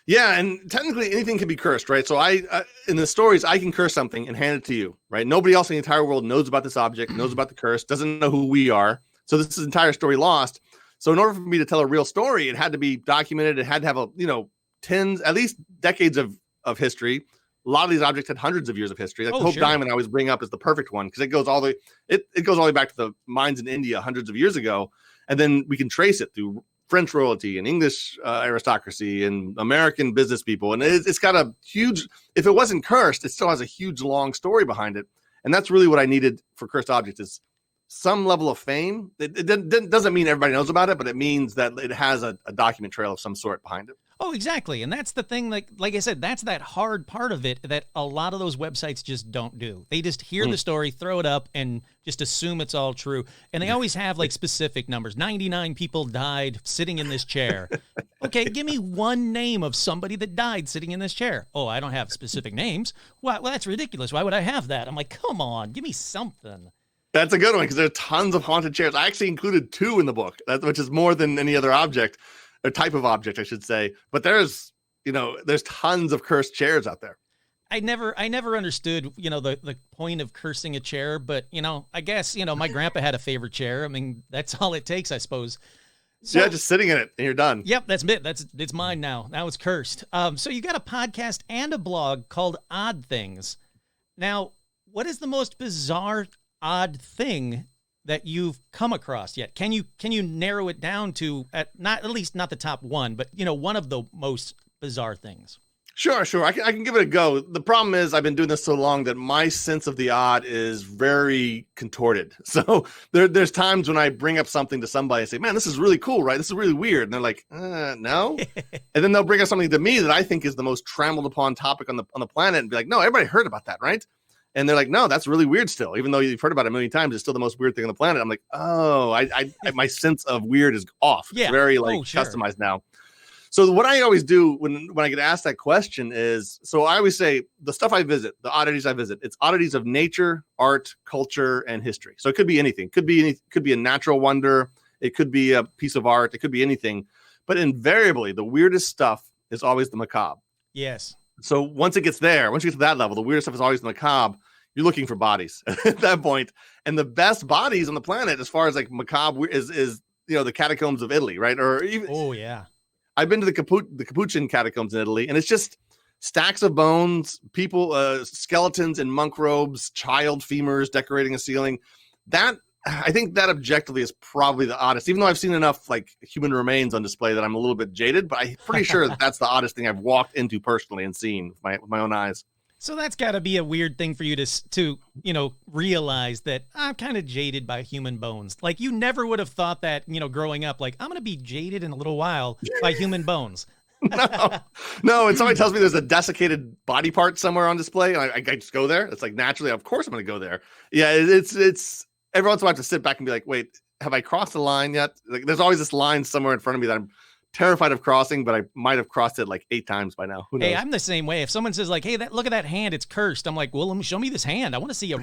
Yeah, and technically anything can be cursed, right? So I in the stories, I can curse something and hand it to you, right? Nobody else in the entire world knows about this object, knows about the curse, doesn't know who we are. So this is entire story lost. So in order for me to tell a real story, it had to be documented. It had to have at least decades of history. A lot of these objects had hundreds of years of history. Like Hope Diamond I always bring up is the perfect one because it goes all the way back to the mines in India hundreds of years ago. And then we can trace it through French royalty and English aristocracy and American business people. And it's got a huge, if it wasn't cursed, it still has a huge, long story behind it. And that's really what I needed for cursed objects is some level of fame. It doesn't mean everybody knows about it, but it means that it has a document trail of some sort behind it. Oh, exactly. And that's the thing, like I said, that's that hard part of it that a lot of those websites just don't do. They just hear the story, throw it up, and just assume it's all true. And they always have specific numbers. 99 people died sitting in this chair. Okay, give me one name of somebody that died sitting in this chair. Oh, I don't have specific names. Well, that's ridiculous. Why would I have that? I'm like, come on, give me something. That's a good one because there's tons of haunted chairs. I actually included 2 in the book, which is more than any other object. Or type of object, I should say. But there's tons of cursed chairs out there. I never understood, the point of cursing a chair, but, I guess, my grandpa had a favorite chair. I mean, that's all it takes, I suppose. So, yeah, just sitting in it and you're done. Yep, that's it. It's mine now. Now it's cursed. So you got a podcast and a blog called Odd Things. Now, what is the most bizarre, odd thing that you've come across yet? Can you narrow it down to at least not the top one, but one of the most bizarre things? Sure. I can give it a go. The problem is I've been doing this so long that my sense of the odd is very contorted. So there's times when I bring up something to somebody and say, man, this is really cool, right? This is really weird. And they're like, no. And then they'll bring up something to me that I think is the most trampled upon topic on the planet and be like, no, everybody heard about that, right? And they're like, no, that's really weird still. Even though you've heard about it a million times, it's still the most weird thing on the planet. I'm like, oh, my sense of weird is off. It's very customized now. So what I always do when I get asked that question is, so I always say the stuff I visit, the oddities I visit, it's oddities of nature, art, culture, and history. So it could be anything. Could be a natural wonder. It could be a piece of art. It could be anything. But invariably, the weirdest stuff is always the macabre. Yes. So once you get to that level, the weirdest stuff is always the macabre. You're looking for bodies at that point. And the best bodies on the planet, as far as like macabre, is the catacombs of Italy, right? Or even I've been to the Capuchin catacombs in Italy, and it's just stacks of bones, people, skeletons in monk robes, child femurs decorating a ceiling. I think that objectively is probably the oddest, even though I've seen enough like human remains on display that I'm a little bit jaded, but I'm pretty sure that's the oddest thing I've walked into personally and seen with my own eyes. So that's got to be a weird thing for you to realize that I'm kind of jaded by human bones. Like you never would have thought that, growing up, like I'm going to be jaded in a little while by human bones. No. And somebody tells me there's a desiccated body part somewhere on display. I just go there. It's like naturally, of course I'm going to go there. Yeah. It's every once in a while I have to sit back and be like, wait, have I crossed the line yet? Like there's always this line somewhere in front of me that I'm terrified of crossing, but I might have crossed it like 8 times by now. Who knows? Hey, I'm the same way. If someone says like, hey, look at that hand, it's cursed. I'm like, well, show me this hand. I want to see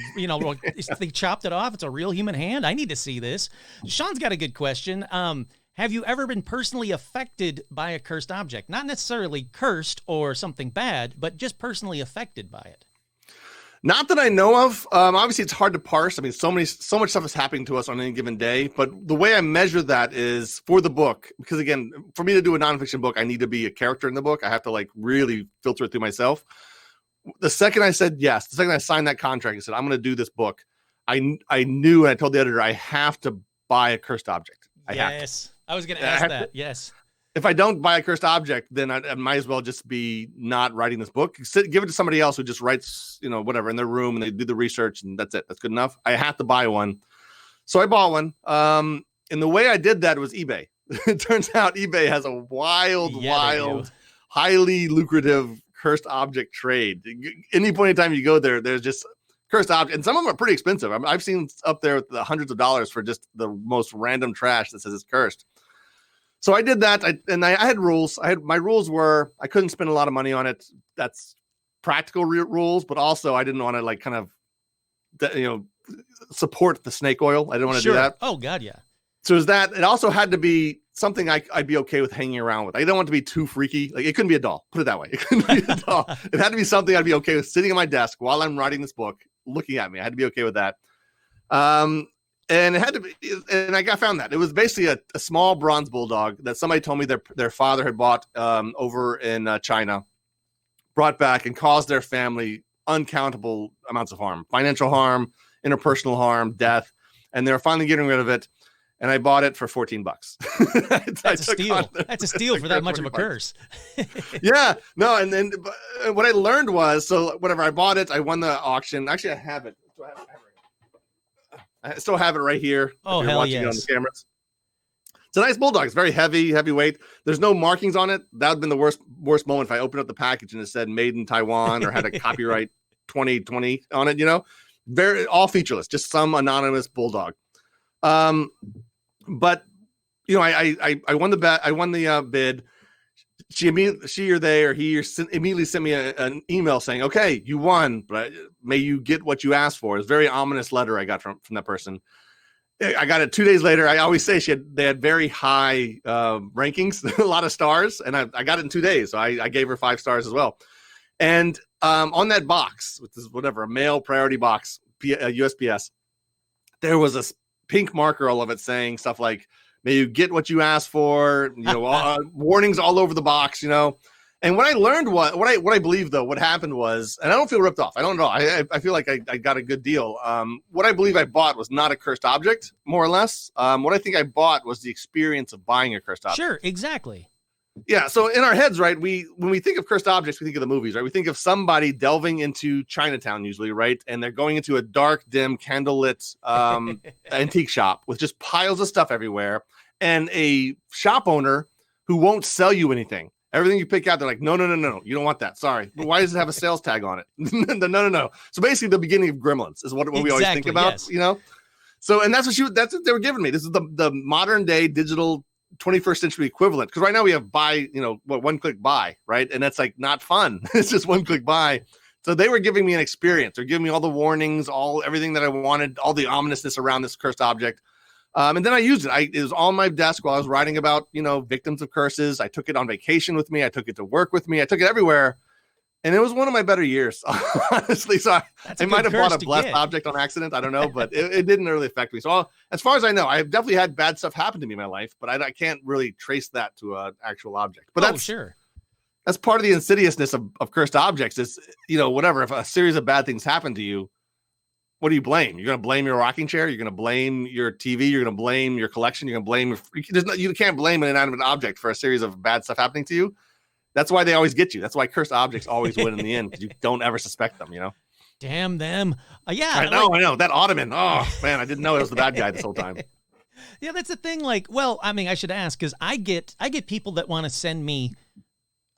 they chopped it off. It's a real human hand. I need to see this. Sean's got a good question. Have you ever been personally affected by a cursed object? Not necessarily cursed or something bad, but just personally affected by it. Not that I know of. Obviously, it's hard to parse. I mean, so much stuff is happening to us on any given day. But the way I measure that is for the book, because again, for me to do a nonfiction book, I need to be a character in the book. I have to like really filter it through myself. The second I said yes, the second I signed that contract and said I'm going to do this book, I knew, and I told the editor I have to buy a cursed object. Yes, I was going to ask that. Yes. If I don't buy a cursed object, then I might as well just be not writing this book. Give it to somebody else who just writes, whatever in their room and they do the research and that's it. That's good enough. I have to buy one. So I bought one. And the way I did that was eBay. It turns out eBay has a wild, highly lucrative cursed object trade. Any point in time you go there, there's just cursed object. And some of them are pretty expensive. I've seen up there with the hundreds of dollars for just the most random trash that says it's cursed. So I did that, I had rules. My rules were I couldn't spend a lot of money on it. That's practical rules, but also I didn't want to like kind of, support the snake oil. I didn't want to do that. Oh God, yeah. So it also had to be something I'd be okay with hanging around with. I don't want it to be too freaky. Like it couldn't be a doll. Put it that way. It couldn't be a doll. It had to be something I'd be okay with sitting at my desk while I'm writing this book, looking at me. I had to be okay with that. And it had to be, and I found that it was basically a small bronze bulldog that somebody told me their father had bought over in China, brought back and caused their family uncountable amounts of harm, financial harm, interpersonal harm, death, and they're finally getting rid of it. And I bought it for $14. That's a steal. That's a steal for that much of a curse. Yeah, no, and then what I learned was, so whatever, I bought it, I won the auction. Actually, I have it. I still have it right here. Oh, hell yes. On the cameras. It's a nice bulldog. It's very heavyweight. There's no markings on it. That would have been the worst moment if I opened up the package and it said made in Taiwan or had a copyright 2020 on it, all featureless, just some anonymous bulldog. But I won the bet. I won the bid. She or they or he immediately sent me an email saying, okay, you won, but may you get what you asked for. It's a very ominous letter I got from that person. I got it 2 days later. I always say they had very high rankings, a lot of stars, and I got it in 2 days. So I gave her 5 stars as well. And on that box, which is a mail priority box, USPS, there was a pink marker all of it saying stuff like, may you get what you asked for, warnings all over the box, And what I learned what I believe though, what happened was, and I don't feel ripped off. I don't know. I feel like I got a good deal. What I believe I bought was not a cursed object, more or less. What I think I bought was the experience of buying a cursed object. Sure, exactly. Yeah. So in our heads, right, when we think of cursed objects, we think of the movies, right? We think of somebody delving into Chinatown usually, right? And they're going into a dark, dim, candlelit antique shop with just piles of stuff everywhere, and a shop owner who won't sell you anything. Everything you pick out, they're like, no, you don't want that. Sorry. But why does it have a sales tag on it? No. So basically the beginning of Gremlins is what we always think about, yes. So, and that's what they were giving me. This is the modern day digital 21st century equivalent. Because right now we have buy, one click buy, right? And that's like not fun. It's just one click buy. So they were giving me an experience. They're giving me all the warnings, everything that I wanted, all the ominousness around this cursed object. And then I used it. It was on my desk while I was writing about, victims of curses. I took it on vacation with me. I took it to work with me. I took it everywhere. And it was one of my better years, honestly. So I might have bought a blessed object on accident. I don't know, but it didn't really affect me. So as far as I know, I've definitely had bad stuff happen to me in my life, but I can't really trace that to an actual object. But that's part of the insidiousness of cursed objects is, whatever. If a series of bad things happen to you, what do you blame? You're going to blame your rocking chair. You're going to blame your TV. You're going to blame your collection. You're going to blame. You can't blame an inanimate object for a series of bad stuff happening to you. That's why they always get you. That's why cursed objects always win in the end, because you don't ever suspect them, Damn them. Yeah. I know. That ottoman. Oh, man, I didn't know it was the bad guy this whole time. Yeah, that's the thing. Like, well, I mean, I should ask, because I get people that want to send me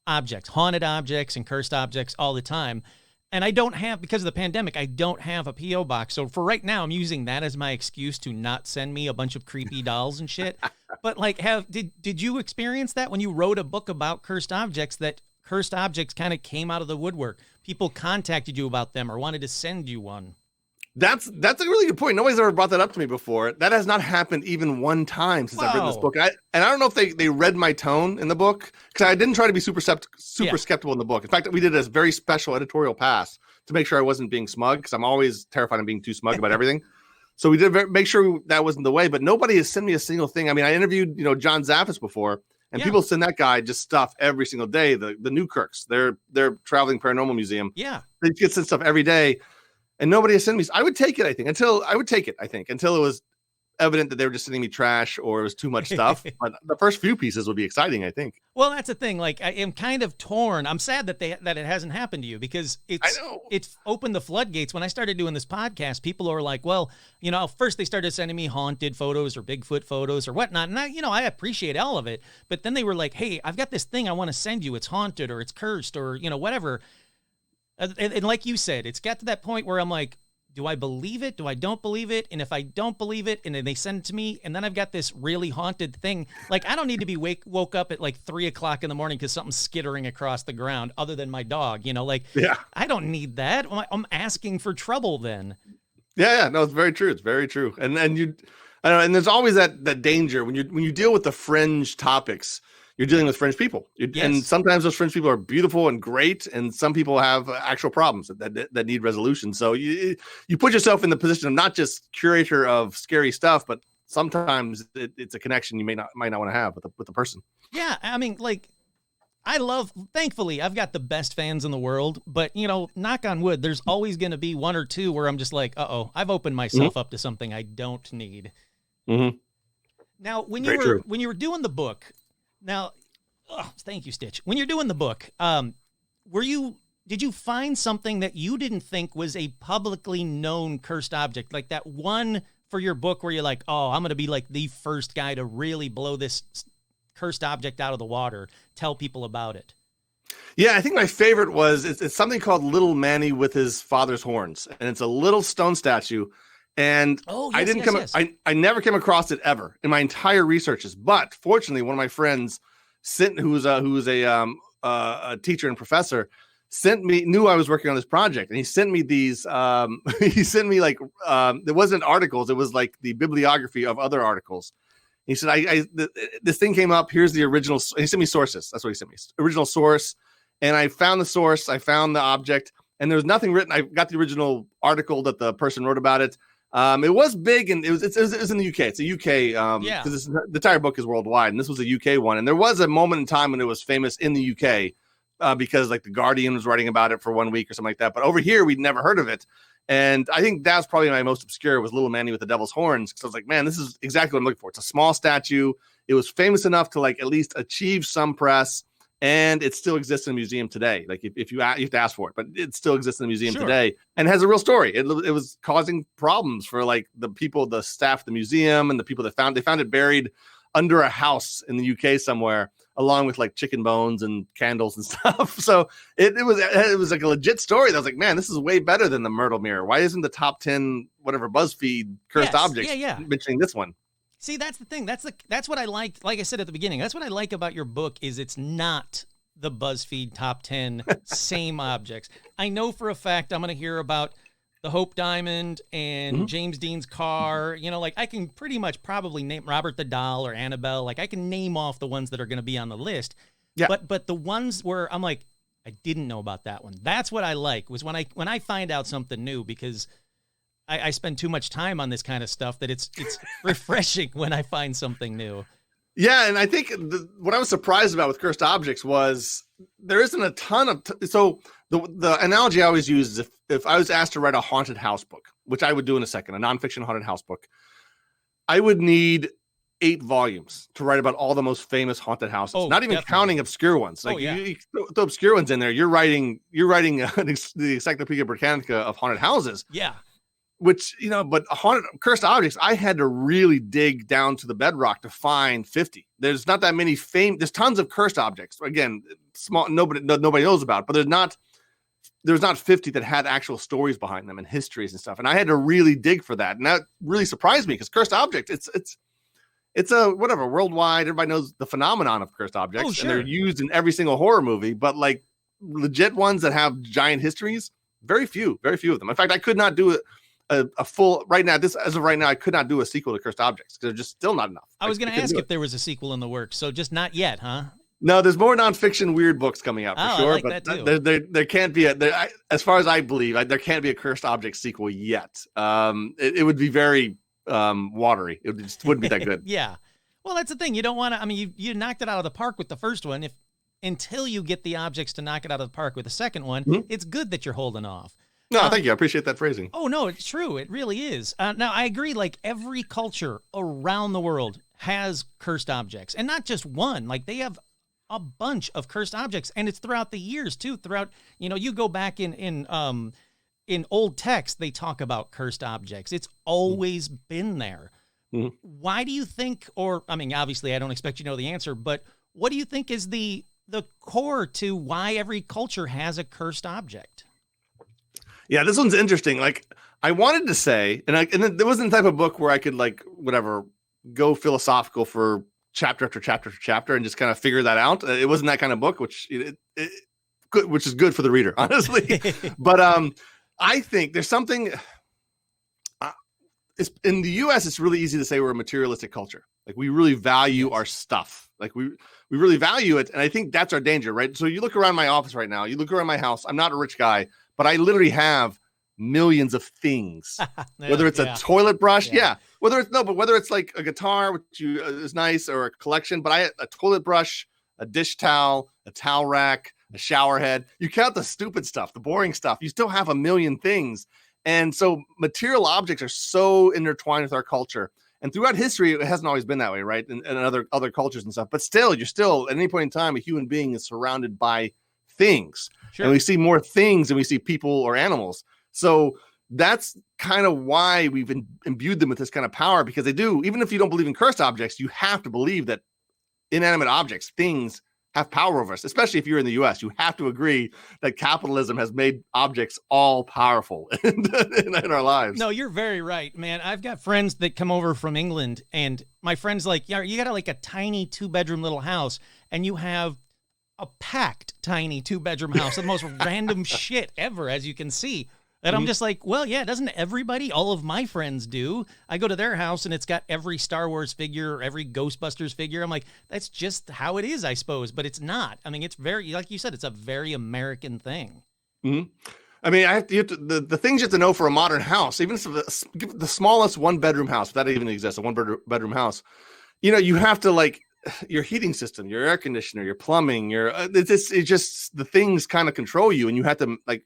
objects, haunted objects and cursed objects all the time. And I don't have, because of the pandemic, I don't have a P.O. box. So for right now, I'm using that as my excuse to not send me a bunch of creepy dolls and shit. But like, did you experience that when you wrote a book about cursed objects, that cursed objects kind of came out of the woodwork? People contacted you about them or wanted to send you one? That's a really good point. Nobody's ever brought that up to me before. That has not happened even one time since I've written this book. And I don't know if they read my tone in the book, because I didn't try to be super skeptical in the book. In fact, we did a very special editorial pass to make sure I wasn't being smug, because I'm always terrified of being too smug about everything. So we did make sure that wasn't the way. But nobody has sent me a single thing. I mean, I interviewed John Zaffis before, and people send that guy just stuff every single day. The Newkirks, their traveling paranormal museum. Yeah, they get sent stuff every day. And nobody has sent me. I would take it, I think, until it was evident that they were just sending me trash or it was too much stuff. But the first few pieces would be exciting, I think. Well, that's the thing. Like, I am kind of torn. I'm sad that it hasn't happened to you, because it's opened the floodgates. When I started doing this podcast, people are like, well, first they started sending me haunted photos or Bigfoot photos or whatnot. And I appreciate all of it. But then they were like, hey, I've got this thing I want to send you. It's haunted or it's cursed or, whatever. And like you said, it's got to that point where I'm like, do I believe it? Do I don't believe it? And if I don't believe it, and then they send it to me, and then I've got this really haunted thing, like I don't need to be woke up at like 3:00 in the morning because something's skittering across the ground other than my dog, I don't need that. I'm asking for trouble then. Yeah. No, it's very true. It's very true. And I don't know, and there's always that danger when you deal with the fringe topics. You're dealing with fringe people. And sometimes those fringe people are beautiful and great, and some people have actual problems that need resolution. So you put yourself in the position of not just curator of scary stuff, but sometimes it's a connection you might not want to have with the person. Yeah, I mean, like, thankfully, I've got the best fans in the world, but, knock on wood, there's always going to be one or two where I'm just like, I've opened myself up to something I don't need. Mm-hmm. Now, when you were doing the book. Now, thank you, Stitch. When you're doing the book, did you find something that you didn't think was a publicly known cursed object, like that one for your book where you're like, oh, I'm going to be like the first guy to really blow this cursed object out of the water, tell people about it? Yeah, I think my favorite was it's something called Little Manny with His Father's Horns, and it's a little stone statue. And I never came across it ever in my entire researches. But fortunately, one of my friends who's a teacher and professor knew I was working on this project, and he sent me these. He sent me it wasn't articles; it was like the bibliography of other articles. He said, this thing came up. Here's the original. He sent me sources. That's what he sent me. Original source, and I found the source. I found the object, and there was nothing written. I got the original article that the person wrote about it. It was big, and it was in the UK. It's a UK, because the entire book is worldwide, and this was a UK one. And there was a moment in time when it was famous in the UK, because like the Guardian was writing about it for 1 week or something like that. But over here, we'd never heard of it. And I think that's probably my most obscure was Little Manny with the Devil's Horns. Because I was like, man, this is exactly what I'm looking for. It's a small statue. It was famous enough to like at least achieve some press. And it still exists in a museum today. Like if you have to ask for it, but it still exists in the museum today and has a real story. It was causing problems for like the staff, the museum, and the people that found it buried under a house in the UK somewhere along with like chicken bones and candles and stuff. So it was like a legit story. That was like, man, this is way better than the Myrtle Mirror. Why isn't the top 10 whatever BuzzFeed cursed objects mentioning this one? See, that's the thing. That's what I like. Like I said at the beginning, that's what I like about your book is it's not the BuzzFeed top 10 same objects. I know for a fact I'm going to hear about the Hope Diamond and James Dean's car. You know, like I can pretty much probably name Robert the Doll or Annabelle. Like I can name off the ones that are going to be on the list. Yeah. But the ones where I'm like, I didn't know about that one. That's what I like was when I find out something new, because I spend too much time on this kind of stuff that it's refreshing when I find something new. Yeah, and I think what I was surprised about with cursed objects was there isn't a ton of so the analogy I always use is if I was asked to write a haunted house book, which I would do in a second, a nonfiction haunted house book, I would need 8 volumes to write about all the most famous haunted houses. Not even counting obscure ones. Like you throw obscure ones in there, you're writing the Encyclopedia Britannica of haunted houses. Yeah. Which, you know, but cursed objects, I had to really dig down to the bedrock to find 50. There's not that many there's tons of cursed objects. Again, small, nobody knows about, but there's not 50 that had actual stories behind them and histories and stuff. And I had to really dig for that. And that really surprised me because cursed objects, it's a whatever worldwide. Everybody knows the phenomenon of cursed objects, and they're used in every single horror movie, but like legit ones that have giant histories, very few of them. In fact, I could not do it. A full right now. As of right now, I could not do a sequel to Cursed Objects because there's just still not enough. I was going to ask if there was a sequel in the works, so just not yet, huh? No, there's more nonfiction weird books coming out for sure, I like but there can't be as far as I believe, there can't be a Cursed Objects sequel yet. It would be very watery. It just wouldn't be that good. Yeah, well, that's the thing. You don't want to. I mean, you knocked it out of the park with the first one. Until you get the objects to knock it out of the park with the second one, it's good that you're holding off. No, thank you. I appreciate that phrasing. Oh, no, it's true. It really is. Now, I agree. Like every culture around the world has cursed objects, and not just one. Like they have a bunch of cursed objects, and it's throughout the years too. Throughout, you go back in old text, they talk about cursed objects. It's always been there. Mm-hmm. Why do you think? Or I mean, obviously, I don't expect you to know the answer, but what do you think is the core to why every culture has a cursed object? Yeah, this one's interesting. Like I wanted to say, and there wasn't the type of book where I could like whatever go philosophical for chapter after chapter after chapter and just kind of figure that out. It wasn't that kind of book, which is good for the reader, honestly. But I think there's something. In the U.S., it's really easy to say we're a materialistic culture. Like we really value our stuff. Like we really value it, and I think that's our danger, right? So you look around my office right now. You look around my house. I'm not a rich guy, but I literally have millions of things. Whether it's a toilet brush, whether it's like a guitar, which is nice, or a collection. But I have a toilet brush, a dish towel, a towel rack, a shower head. You count the stupid stuff, the boring stuff. You still have a million things. And so material objects are so intertwined with our culture. And throughout history, it hasn't always been that way, right? And other cultures and stuff. But still, you're still, at any point in time, a human being is surrounded by things. Sure. And we see more things than we see people or animals. So that's kind of why we've imbued them with this kind of power, because they do, even if you don't believe in cursed objects, you have to believe that inanimate objects, things, have power over us, especially if you're in the U.S. You have to agree that capitalism has made objects all powerful in our lives. No, you're very right, man. I've got friends that come over from England, and my friend's like, yeah, you got like a tiny 2-bedroom little house, and you have a packed tiny 2-bedroom house, the most random shit ever, as you can see. And I'm just like, well, yeah, doesn't everybody, all of my friends do? I go to their house and it's got every Star Wars figure, or every Ghostbusters figure. I'm like, that's just how it is, I suppose. But it's not. I mean, it's very, like you said, it's a very American thing. Mm-hmm. I mean, the things you have to know for a modern house, even if the smallest 1-bedroom house, if that even exists, a 1-bedroom house, you have to like, your heating system, your air conditioner, your plumbing, it's just the things kind of control you, and you have to like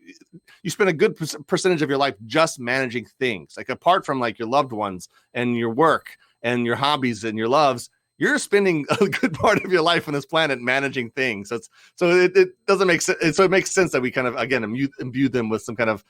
you spend a good percentage of your life just managing things. Like apart from like your loved ones and your work and your hobbies and your loves, you're spending a good part of your life on this planet managing things. So it doesn't make sense. So it makes sense that we kind of again imbue them with some kind of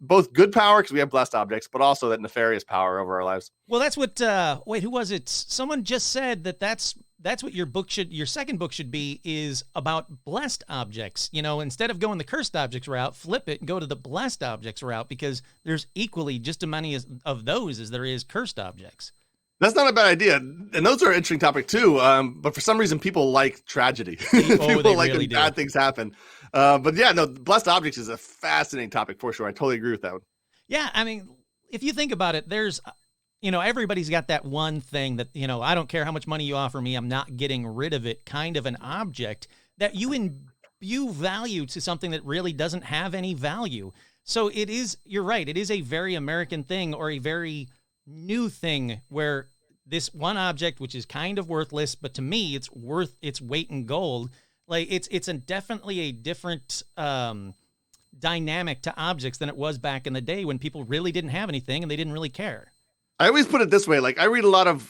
both good power because we have blessed objects, but also that nefarious power over our lives. Well, that's what. Wait, who was it? Someone just said that's what your second book should be, is about blessed objects. Instead of going the cursed objects route, flip it and go to the blessed objects route, because there's equally just as many of those as there is cursed objects. That's not a bad idea, and those are an interesting topic too. But for some reason, people like tragedy. People like really when bad things happen. But yeah, no, blessed objects is a fascinating topic for sure. I totally agree with that one. Yeah, I mean, if you think about it, there's, everybody's got that one thing that, I don't care how much money you offer me, I'm not getting rid of it, kind of an object that you imbue value to something that really doesn't have any value. So you're right, it is a very American thing, or a very new thing, where this one object, which is kind of worthless, but to me, it's worth its weight in gold. Like it's definitely a different dynamic to objects than it was back in the day when people really didn't have anything and they didn't really care. I always put it this way: like I read a lot of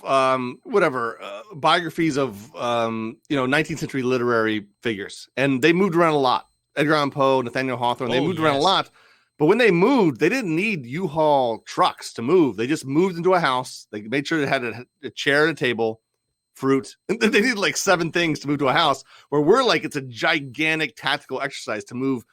biographies of 19th century literary figures, and they moved around a lot. Edgar Allan Poe, Nathaniel Hawthorne, they moved around a lot. But when they moved, they didn't need U-Haul trucks to move. They just moved into a house. They made sure they had a chair and a table, fruit. And they needed like 7 things to move to a house, where we're like, it's a gigantic tactical exercise to move.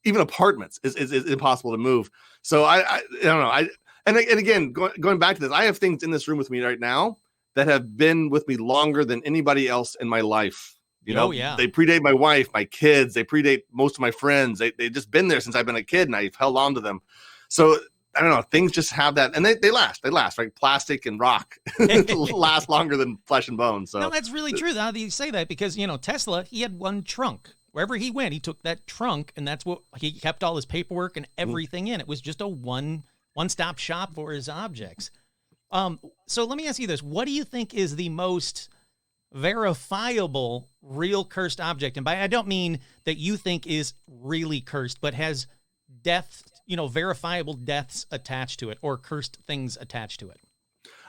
Even apartments is impossible to move. So I don't know. And again, going back to this, I have things in this room with me right now that have been with me longer than anybody else in my life. They predate my wife, my kids. They predate most of my friends. They've just been there since I've been a kid, and I've held on to them. So I don't know. Things just have that, and they last. They last. Like plastic and rock last longer than flesh and bone. So no, that's really true. How do you say that? Because Tesla, he had one trunk. Wherever he went, he took that trunk, and that's what he kept all his paperwork and everything in. It was just a one-stop shop for his objects. So let me ask you this: what do you think is the most verifiable real cursed object? And by I don't mean that you think is really cursed, but has verifiable deaths attached to it, or cursed things attached to it.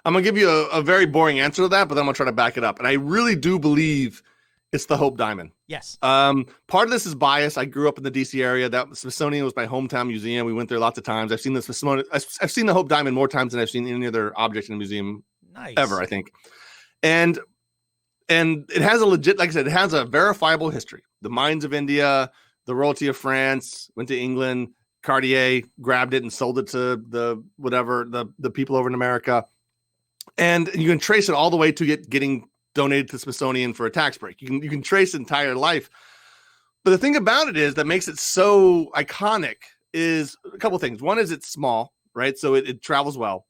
I'm gonna give you a very boring answer to that, but then I'm gonna try to back it up. And I really do believe it's the Hope Diamond. Yes. Part of this is bias. I grew up in the DC area. That Smithsonian was my hometown museum. We went there lots of times. I've seen the Smithsonian. I've seen the Hope Diamond more times than I've seen any other object in a museum ever, I think. And it has a legit, like I said, it has a verifiable history. The mines of India, the royalty of France, went to England. Cartier grabbed it and sold it to the people over in America. And you can trace it all the way to getting donated to the Smithsonian for a tax break. You can trace the entire life. But the thing about it is that makes it so iconic is a couple of things. One is it's small, right? So it travels well.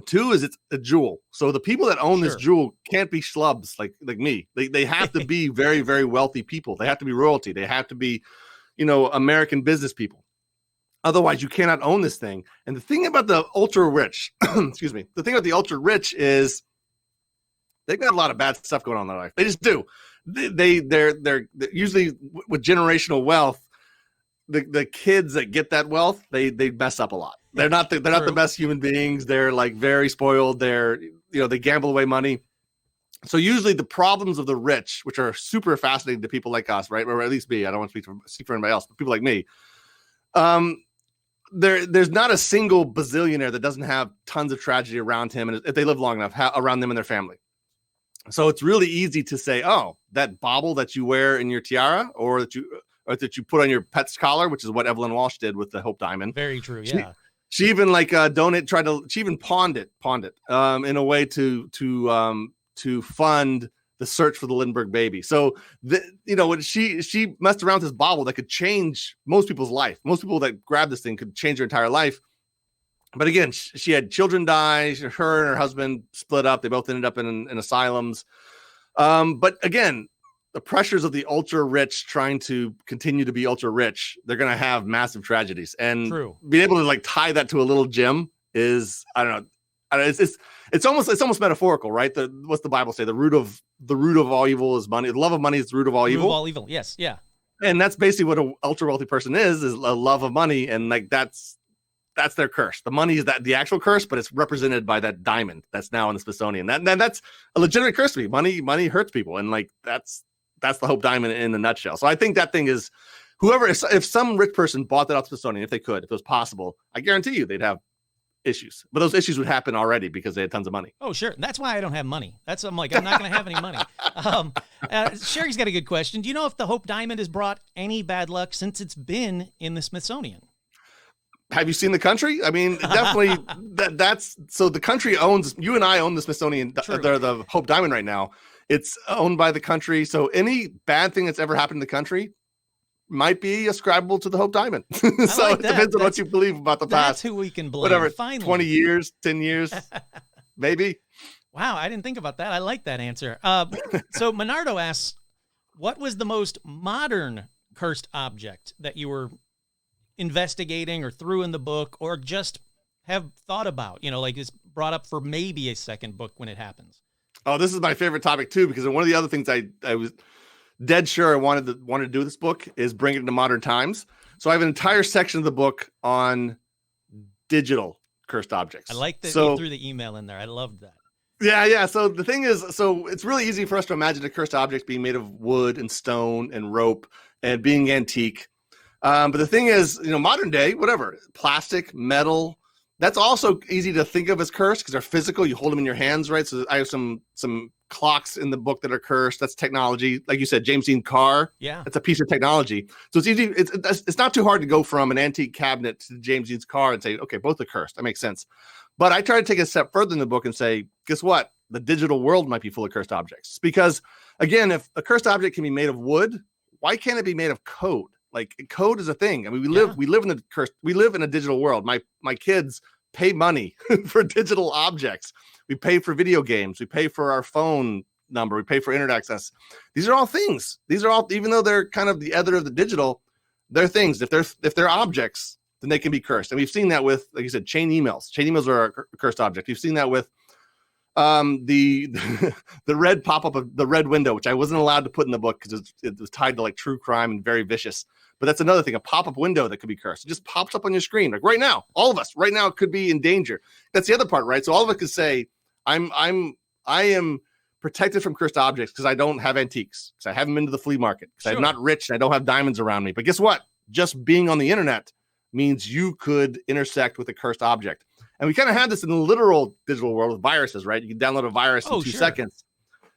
2 is it's a jewel. So the people that own this jewel can't be schlubs like me. They have to be very, very wealthy people. They have to be royalty. They have to be, American business people. Otherwise, you cannot own this thing. And the thing about the ultra rich, excuse me, the thing about the ultra rich is they've got a lot of bad stuff going on in their life. They just do. They're usually with generational wealth. The kids that get that wealth, they mess up a lot. They're not the best human beings. They're like very spoiled. They gamble away money. So usually the problems of the rich, which are super fascinating to people like us, right? Or at least me. I don't want to speak for anybody else, but people like me. There's not a single bazillionaire that doesn't have tons of tragedy around him, and if they live long enough, around them and their family. So it's really easy to say, oh, that bauble that you wear in your tiara, or that you put on your pet's collar, which is what Evelyn Walsh did with the Hope Diamond. Very true. Yeah. She even she even pawned it in a way to fund the search for the Lindbergh baby. So when she messed around with this bauble that could change most people's life. Most people that grabbed this thing could change their entire life. But again, she had children die. Her and her husband split up. They both ended up in asylums. But again, the pressures of the ultra rich trying to continue to be ultra rich, they're going to have massive tragedies. And being able to tie that to a little gem is, I don't know. It's almost metaphorical, right? What's the Bible say? The root of all evil is money. The love of money is the root of all evil. Root of all evil. Yes. Yeah. And that's basically what an ultra wealthy person is a love of money. And that's their curse. The money is the actual curse, but it's represented by that diamond that's now in the Smithsonian. That's a legitimate curse to me. Money hurts people. And that's the Hope Diamond in a nutshell. So I think that thing is whoever, if some rich person bought that off the Smithsonian, if it was possible, I guarantee you they'd have issues. But those issues would happen already because they had tons of money. Oh, sure. That's why I don't have money. I'm not going to have any money. Sherry's got a good question. Do you know if the Hope Diamond has brought any bad luck since it's been in the Smithsonian? Have you seen the country? I mean, definitely that's so the country owns, you and I own the Smithsonian, the Hope Diamond right now. It's owned by the country. So any bad thing that's ever happened in the country might be ascribable to the Hope Diamond. So it depends on what you believe about the past. That's who we can blame. Whatever, finally. 20 years, 10 years, maybe. Wow, I didn't think about that. I like that answer. So Menardo asks, what was the most modern cursed object that you were investigating or threw in the book or just have thought about, like it's brought up for maybe a second book when it happens? Oh, this is my favorite topic too, because one of the other things I was dead sure I wanted to do this book is bring it into modern times. So I have an entire section of the book on digital cursed objects. I like that you threw the email in there. I loved that. Yeah. So the thing is, it's really easy for us to imagine a cursed object being made of wood and stone and rope and being antique. But the thing is, modern day, whatever, plastic, metal, that's also easy to think of as cursed because they're physical. You hold them in your hands, right? So I have some clocks in the book that are cursed. That's technology. Like you said, James Dean car. Yeah. It's a piece of technology. So it's easy. It's not too hard to go from an antique cabinet to James Dean's car and say, okay, both are cursed. That makes sense. But I try to take a step further in the book and say, guess what? The digital world might be full of cursed objects. Because again, if a cursed object can be made of wood, why can't it be made of code? Like code is a thing. I mean, we live in a digital world. My kids pay money for digital objects. We pay for video games. We pay for our phone number. We pay for internet access. These are all things. These are all, even though they're kind of the other of the digital, they're things. If they're objects, then they can be cursed. And we've seen that with, like you said, chain emails. Chain emails are a cursed object. You've seen that with the red pop-up of the red window, which I wasn't allowed to put in the book because it was tied to like true crime and very vicious. But that's another thing, a pop-up window that could be cursed. It just pops up on your screen. Like right now, all of us right now could be in danger. That's the other part, right? So all of us could say, I am protected from cursed objects because I don't have antiques, because I haven't been to the flea market, because I'm not rich and I don't have diamonds around me. But guess what? Just being on the internet means you could intersect with a cursed object. And we kind of have this in the literal digital world with viruses, right? You can download a virus in 2 seconds.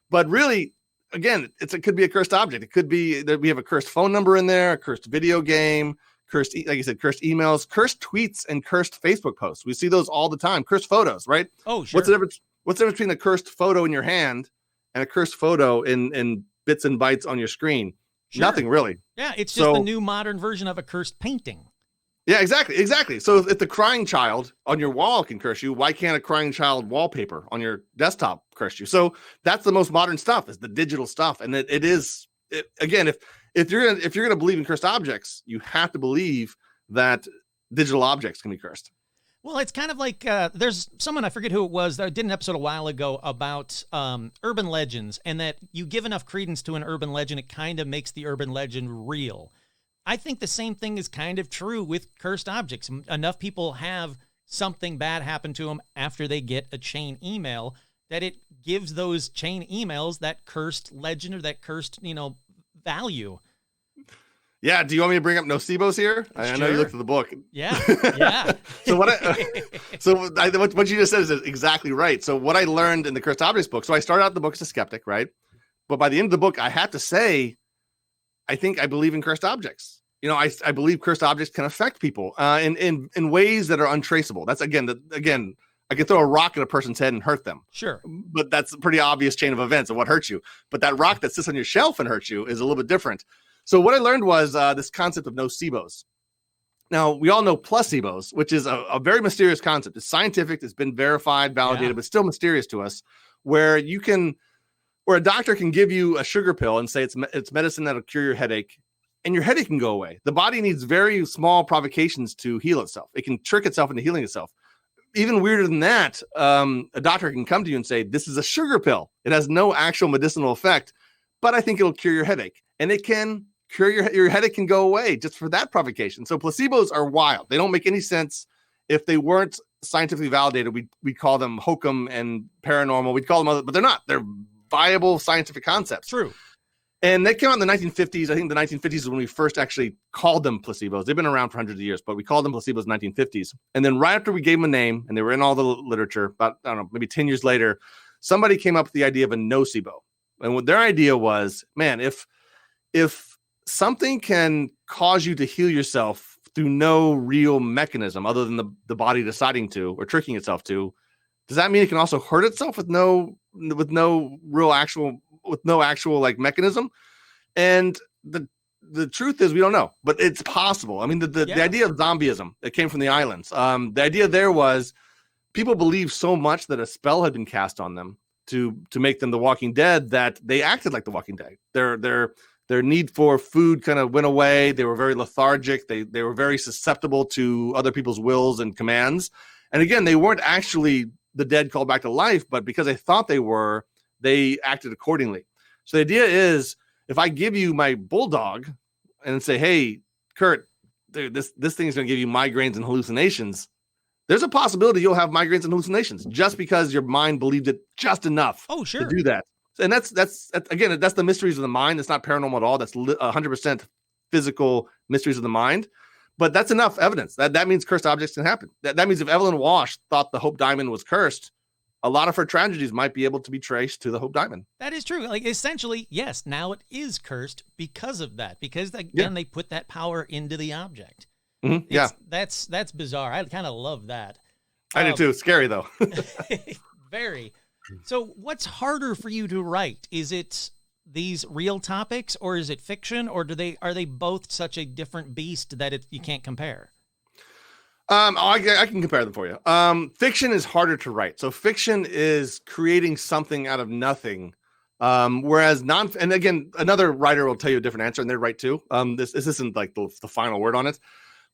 But really, again, it could be a cursed object. It could be that we have a cursed phone number in there, a cursed video game, cursed, like you said, cursed emails, cursed tweets, and cursed Facebook posts. We see those all the time. Cursed photos, right? Oh, sure. What's the difference between a cursed photo in your hand and a cursed photo in bits and bytes on your screen? Sure. Nothing really. Yeah, it's just the new modern version of a cursed painting. Yeah, exactly. So if the crying child on your wall can curse you, why can't a crying child wallpaper on your desktop curse you? So that's the most modern stuff, is the digital stuff. And again, if you're gonna believe in cursed objects, you have to believe that digital objects can be cursed. Well, it's kind of like there's someone, I forget who it was, that did an episode a while ago about urban legends, and that you give enough credence to an urban legend, it kind of makes the urban legend real. I think the same thing is kind of true with cursed objects. Enough people have something bad happen to them after they get a chain email that it gives those chain emails that cursed legend or that cursed, value. Yeah. Do you want me to bring up nocebos here? Sure. I know you looked at the book. Yeah. So what you just said is exactly right. So what I learned in the cursed objects book. So I started out the book as a skeptic, right? But by the end of the book, I had to say, I believe in cursed objects. I believe cursed objects can affect people in ways that are untraceable. That's again, I can throw a rock at a person's head and hurt them. Sure. But that's a pretty obvious chain of events of what hurts you. But that rock that sits on your shelf and hurts you is a little bit different. So what I learned was this concept of nocebos. Now, we all know placebos, which is a very mysterious concept. It's scientific. It's been verified, validated, but still mysterious to us, where a doctor can give you a sugar pill and say it's medicine that'll cure your headache, and your headache can go away. The body needs very small provocations to heal itself. It can trick itself into healing itself. Even weirder than that, a doctor can come to you and say, this is a sugar pill. It has no actual medicinal effect, but I think it'll cure your headache. And it can cure your headache can go away just for that provocation. So placebos are wild. They don't make any sense. If they weren't scientifically validated, we'd call them hokum and paranormal. We'd call them other, but they're not. They're viable scientific concepts. True. And they came out in the 1950s. I think the 1950s is when we first actually called them placebos. They've been around for hundreds of years, but we called them placebos in the 1950s. And then right after we gave them a name, and they were in all the literature, about, I don't know, maybe 10 years later, somebody came up with the idea of a nocebo. And what their idea was, man, if something can cause you to heal yourself through no real mechanism other than the body deciding to or tricking itself to, does that mean it can also hurt itself with no actual like mechanism? And the truth is we don't know, but it's possible. I mean, the idea of zombieism that came from the islands, the idea there was people believed so much that a spell had been cast on them to make them the Walking Dead that they acted like the Walking Dead. Their need for food kind of went away. They were very lethargic. They were very susceptible to other people's wills and commands. And again, they weren't actually the dead called back to life, but because they thought they were, they acted accordingly. So the idea is, if I give you my bulldog and say, hey, Kurt, dude, this thing is going to give you migraines and hallucinations, there's a possibility you'll have migraines and hallucinations just because your mind believed it just enough to do that. And that's again, that's the mysteries of the mind. It's not paranormal at all. That's 100% physical mysteries of the mind. But that's enough evidence. That means cursed objects can happen. That means if Evelyn Wash thought the Hope Diamond was cursed, a lot of her tragedies might be able to be traced to the Hope Diamond. That is true. Like, essentially, yes, now it is cursed because of that. Because, again, they put that power into the object. Mm-hmm. Yeah. That's bizarre. I kind of love that. I do too. It's scary, though. Very. So what's harder for you to write? Is it these real topics, or is it fiction, or are they both such a different beast that you can't compare? I can compare them for you. Fiction is harder to write. So fiction is creating something out of nothing. Whereas and again, another writer will tell you a different answer, and they're right too. This isn't like the final word on it.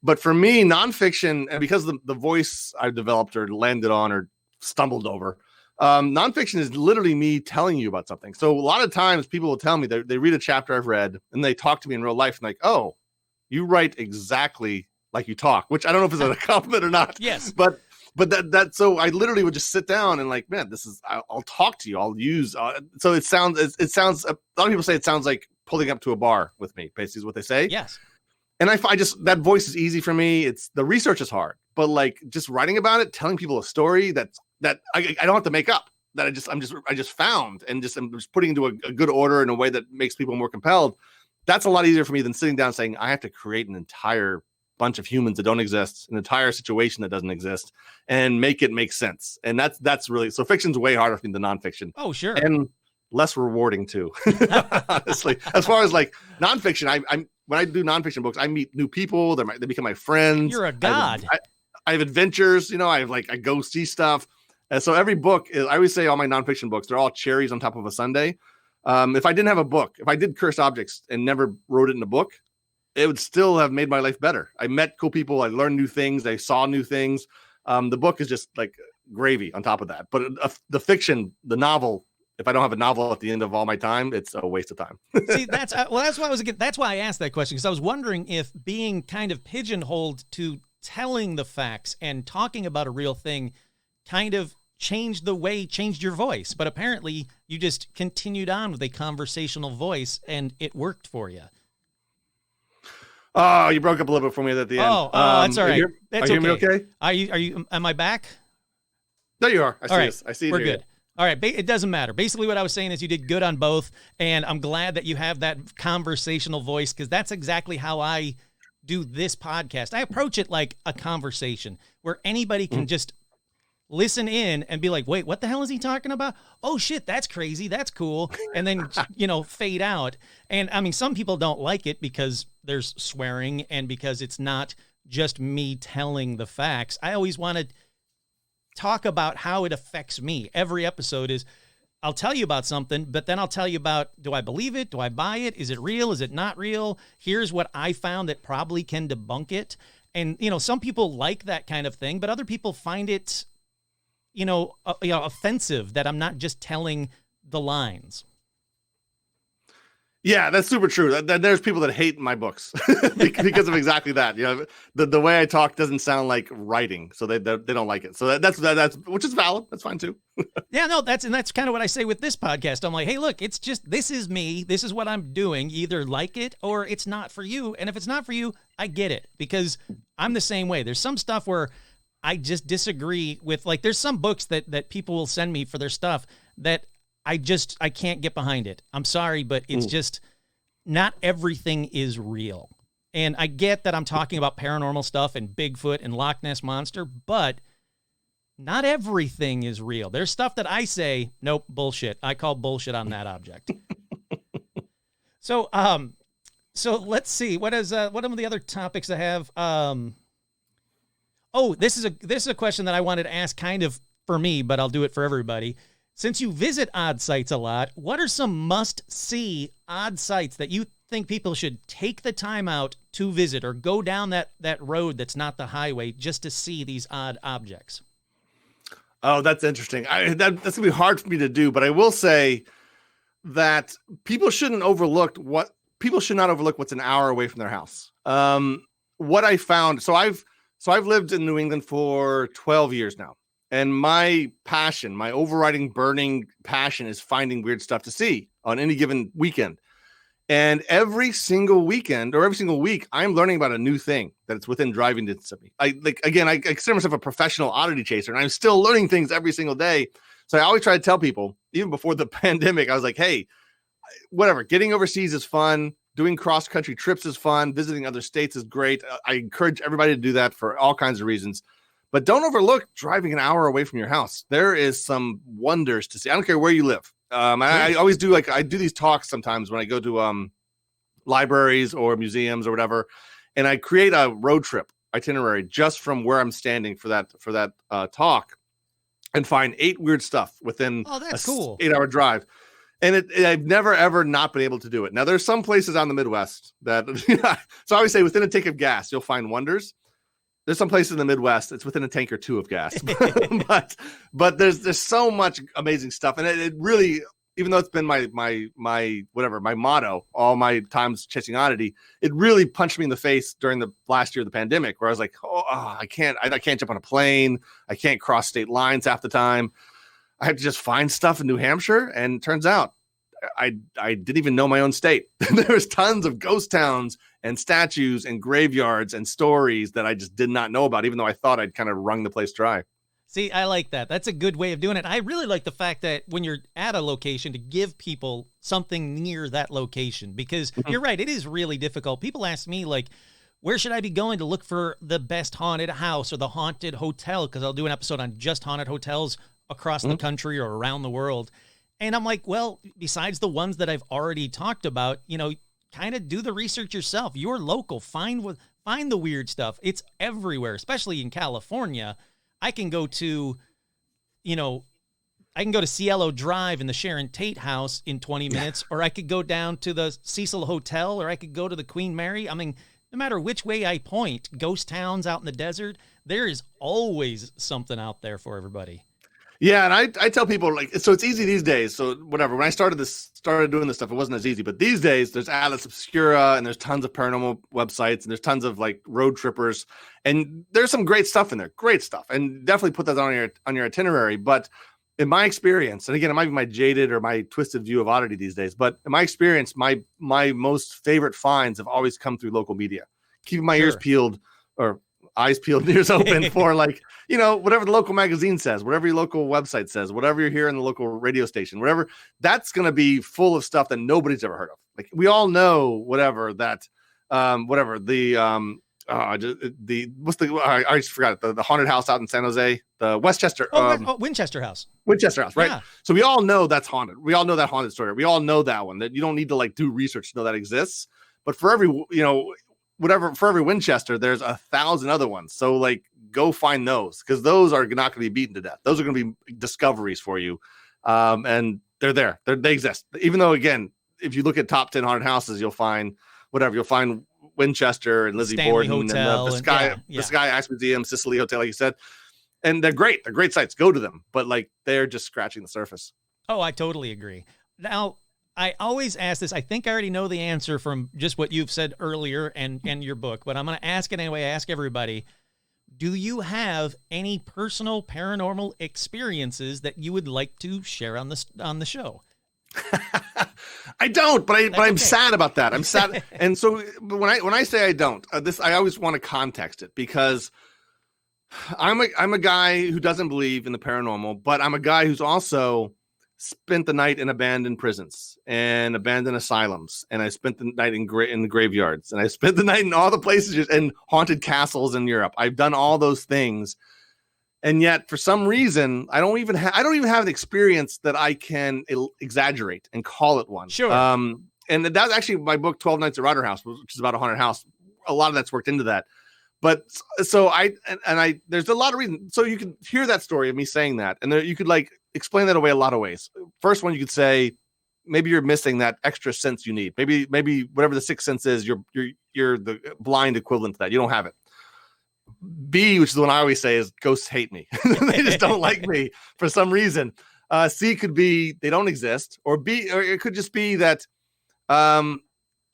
But for me, nonfiction, and because of the voice I've developed or landed on or stumbled over, nonfiction is literally me telling you about something. So a lot of times people will tell me they read a chapter I've read and they talk to me in real life and like, oh, you write exactly like you talk, which I don't know if it's a compliment or not. Yes. But so I literally would just sit down and like, man, I'll talk to you. I'll use, so it sounds, a lot of people say it sounds like pulling up to a bar with me, basically is what they say. Yes. And I just, that voice is easy for me. The research is hard, but like just writing about it, telling people a story that I don't have to make up, that I just found, and I'm just putting into a good order in a way that makes people more compelled. That's a lot easier for me than sitting down saying I have to create an entire bunch of humans that don't exist, an entire situation that doesn't exist, and make it make sense. And that's really, so fiction's way harder for me than nonfiction. Oh, sure. And less rewarding too. Honestly, as far as like nonfiction, I'm when I do nonfiction books, I meet new people. They become my friends. You're a god. I have adventures. I go see stuff. And so every book I always say all my nonfiction books, they're all cherries on top of a sundae. If I didn't have a book, if I did cursed objects and never wrote it in a book, it would still have made my life better. I met cool people. I learned new things. I saw new things. The book is just like gravy on top of that. But the fiction, the novel, if I don't have a novel at the end of all my time, it's a waste of time. See, that's why I asked that question, because I was wondering if being kind of pigeonholed to telling the facts and talking about a real thing kind of changed your voice. But apparently you just continued on with a conversational voice and it worked for you. Oh, you broke up a little bit for me at the end. Oh, that's all right. That's okay. Are you okay? Are you, am I back? There you are. I see all right. this. I see it. We're good. All right. It doesn't matter. Basically what I was saying is you did good on both. And I'm glad that you have that conversational voice, because that's exactly how I do this podcast. I approach it like a conversation where anybody can just listen in and be like, wait, what the hell is he talking about? Oh shit, that's crazy. That's cool. And then, fade out. And I mean, some people don't like it because there's swearing and because it's not just me telling the facts. I always want to talk about how it affects me. Every episode is, I'll tell you about something, but then I'll tell you about, do I believe it? Do I buy it? Is it real? Is it not real? Here's what I found that probably can debunk it. And, some people like that kind of thing, but other people find it, offensive that I'm not just telling the lines. Yeah, that's super true. There's people that hate my books because of exactly that. You know, the way I talk doesn't sound like writing, so they don't like it. So that's which is valid. That's fine too. Yeah, no, that's kind of what I say with this podcast. I'm like, hey, look, it's just, this is me. This is what I'm doing. Either like it or it's not for you. And if it's not for you, I get it, because I'm the same way. There's some stuff where I just disagree with, like, there's some books that people will send me for their stuff that I can't get behind it. I'm sorry, but it's just not everything is real. And I get that I'm talking about paranormal stuff and Bigfoot and Loch Ness Monster, but not everything is real. There's stuff that I say, nope, bullshit. I call bullshit on that object. So let's see. What are some of the other topics I have? This is a question that I wanted to ask, kind of for me, but I'll do it for everybody. Since you visit odd sites a lot, what are some must-see odd sites that you think people should take the time out to visit, or go down that road that's not the highway just to see these odd objects? Oh, that's interesting. That's gonna be hard for me to do, but I will say that people should not overlook what's an hour away from their house. What I found, so I've lived in New England for 12 years now. And my passion, my overriding burning passion, is finding weird stuff to see on any given weekend. And every single weekend or every single week, I'm learning about a new thing that's within driving distance of me. I consider myself a professional oddity chaser, and I'm still learning things every single day. So I always try to tell people, even before the pandemic, I was like, hey, whatever, getting overseas is fun. Doing cross-country trips is fun. Visiting other states is great. I encourage everybody to do that for all kinds of reasons. But don't overlook driving an hour away from your house. There is some wonders to see. I don't care where you live. I always do, I do these talks sometimes when I go to libraries or museums or whatever, and I create a road trip itinerary just from where I'm standing for that talk, and find 8 weird stuff within cool 8-hour drive. And I've never, ever not been able to do it. Now, there's some places on the Midwest that, so I always say within a tank of gas, you'll find wonders. There's some places in the Midwest, it's within a tank or 2 of gas. but there's so much amazing stuff. And it really, even though it's been my motto, all my times chasing oddity, it really punched me in the face during the last year of the pandemic, where I was like, I can't jump on a plane. I can't cross state lines half the time. I have to just find stuff in New Hampshire. And it turns out I didn't even know my own state. There was tons of ghost towns and statues and graveyards and stories that I just did not know about, even though I thought I'd kind of wrung the place dry. See, I like that. That's a good way of doing it. I really like the fact that when you're at a location, to give people something near that location, because you're right, it is really difficult. People ask me, like, where should I be going to look for the best haunted house or the haunted hotel? Because I'll do an episode on just haunted hotels across the country or around the world. And I'm like, well, besides the ones that I've already talked about, kind of do the research yourself. You're local. Find the weird stuff. It's everywhere, especially in California. I can go to, Cielo Drive in the Sharon Tate house in 20 minutes, or I could go down to the Cecil Hotel, or I could go to the Queen Mary. I mean, no matter which way I point, ghost towns out in the desert, there is always something out there for everybody. Yeah, and I tell people, like, so it's easy these days. So whatever, when I started doing this stuff, it wasn't as easy. But these days, there's Atlas Obscura, and there's tons of paranormal websites, and there's tons of like road trippers, and there's some great stuff in there, great stuff, and definitely put that on your itinerary. But in my experience, and again, it might be my jaded or my twisted view of oddity these days, but in my experience, my most favorite finds have always come through local media. Keeping my ears peeled, or eyes peeled and ears open for, like, whatever the local magazine says, whatever your local website says, whatever you're hearing in the local radio station, whatever, that's going to be full of stuff that nobody's ever heard of. Like, we all know whatever that, I just forgot it. The haunted house out in San Jose, the Westchester. Winchester House. Winchester House, right? Yeah. So we all know that's haunted. We all know that haunted story. We all know that one, that you don't need to like do research to know that exists. But for every, for every Winchester, there's 1,000 other ones. So like, go find those, because those are not going to be beaten to death. Those are going to be discoveries for you. And they're there. They exist. Even though, again, if you look at top 10 haunted houses, you'll find Winchester and Lizzie Stanley Borden Hotel and the Sky Axe Museum, Sicily Hotel, like you said. And they're great. They're great sites. Go to them. But like, they're just scratching the surface. Oh, I totally agree. Now, I always ask this. I think I already know the answer from just what you've said earlier and your book, but I'm going to ask it anyway. I ask everybody, do you have any personal paranormal experiences that you would like to share on the show? I don't, but I'm okay. sad about that. I'm sad. And so when I say I don't, I always want to context it, because I'm a guy who doesn't believe in the paranormal, but I'm a guy who's also spent the night in abandoned prisons and abandoned asylums, and I spent the night in the graveyards, and I spent the night in all the places and haunted castles in Europe. I've done all those things, and yet for some reason I don't even have an experience that I can exaggerate and call it one. Sure. And that's actually my book, 12 Nights at Rotter House, which is about a haunted house. A lot of that's worked into that. But so there's a lot of reasons. So you can hear that story of me saying that, and you could like explain that away a lot of ways. First one, you could say maybe you're missing that extra sense you need. Maybe whatever the sixth sense is, you're the blind equivalent to that. You don't have it. B, which is the one I always say, is ghosts hate me. They just don't like me for some reason. C could be they don't exist, or B, or it could just be that I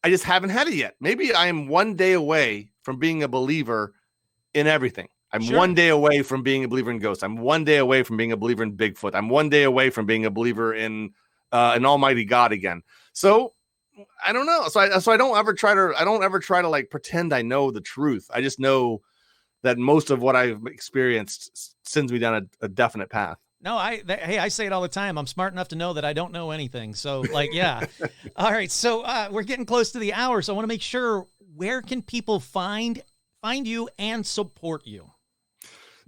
just haven't had it yet. Maybe I am one day away from being a believer in everything. I'm one day away from being a believer in ghosts. I'm one day away from being a believer in Bigfoot. I'm one day away from being a believer in an almighty God again. So I don't know. So I don't ever try to like pretend I know the truth. I just know that most of what I've experienced sends me down a definite path. No, I say it all the time. I'm smart enough to know that I don't know anything. So like, yeah. All right. So we're getting close to the hour. So I want to make sure, where can people find you and support you?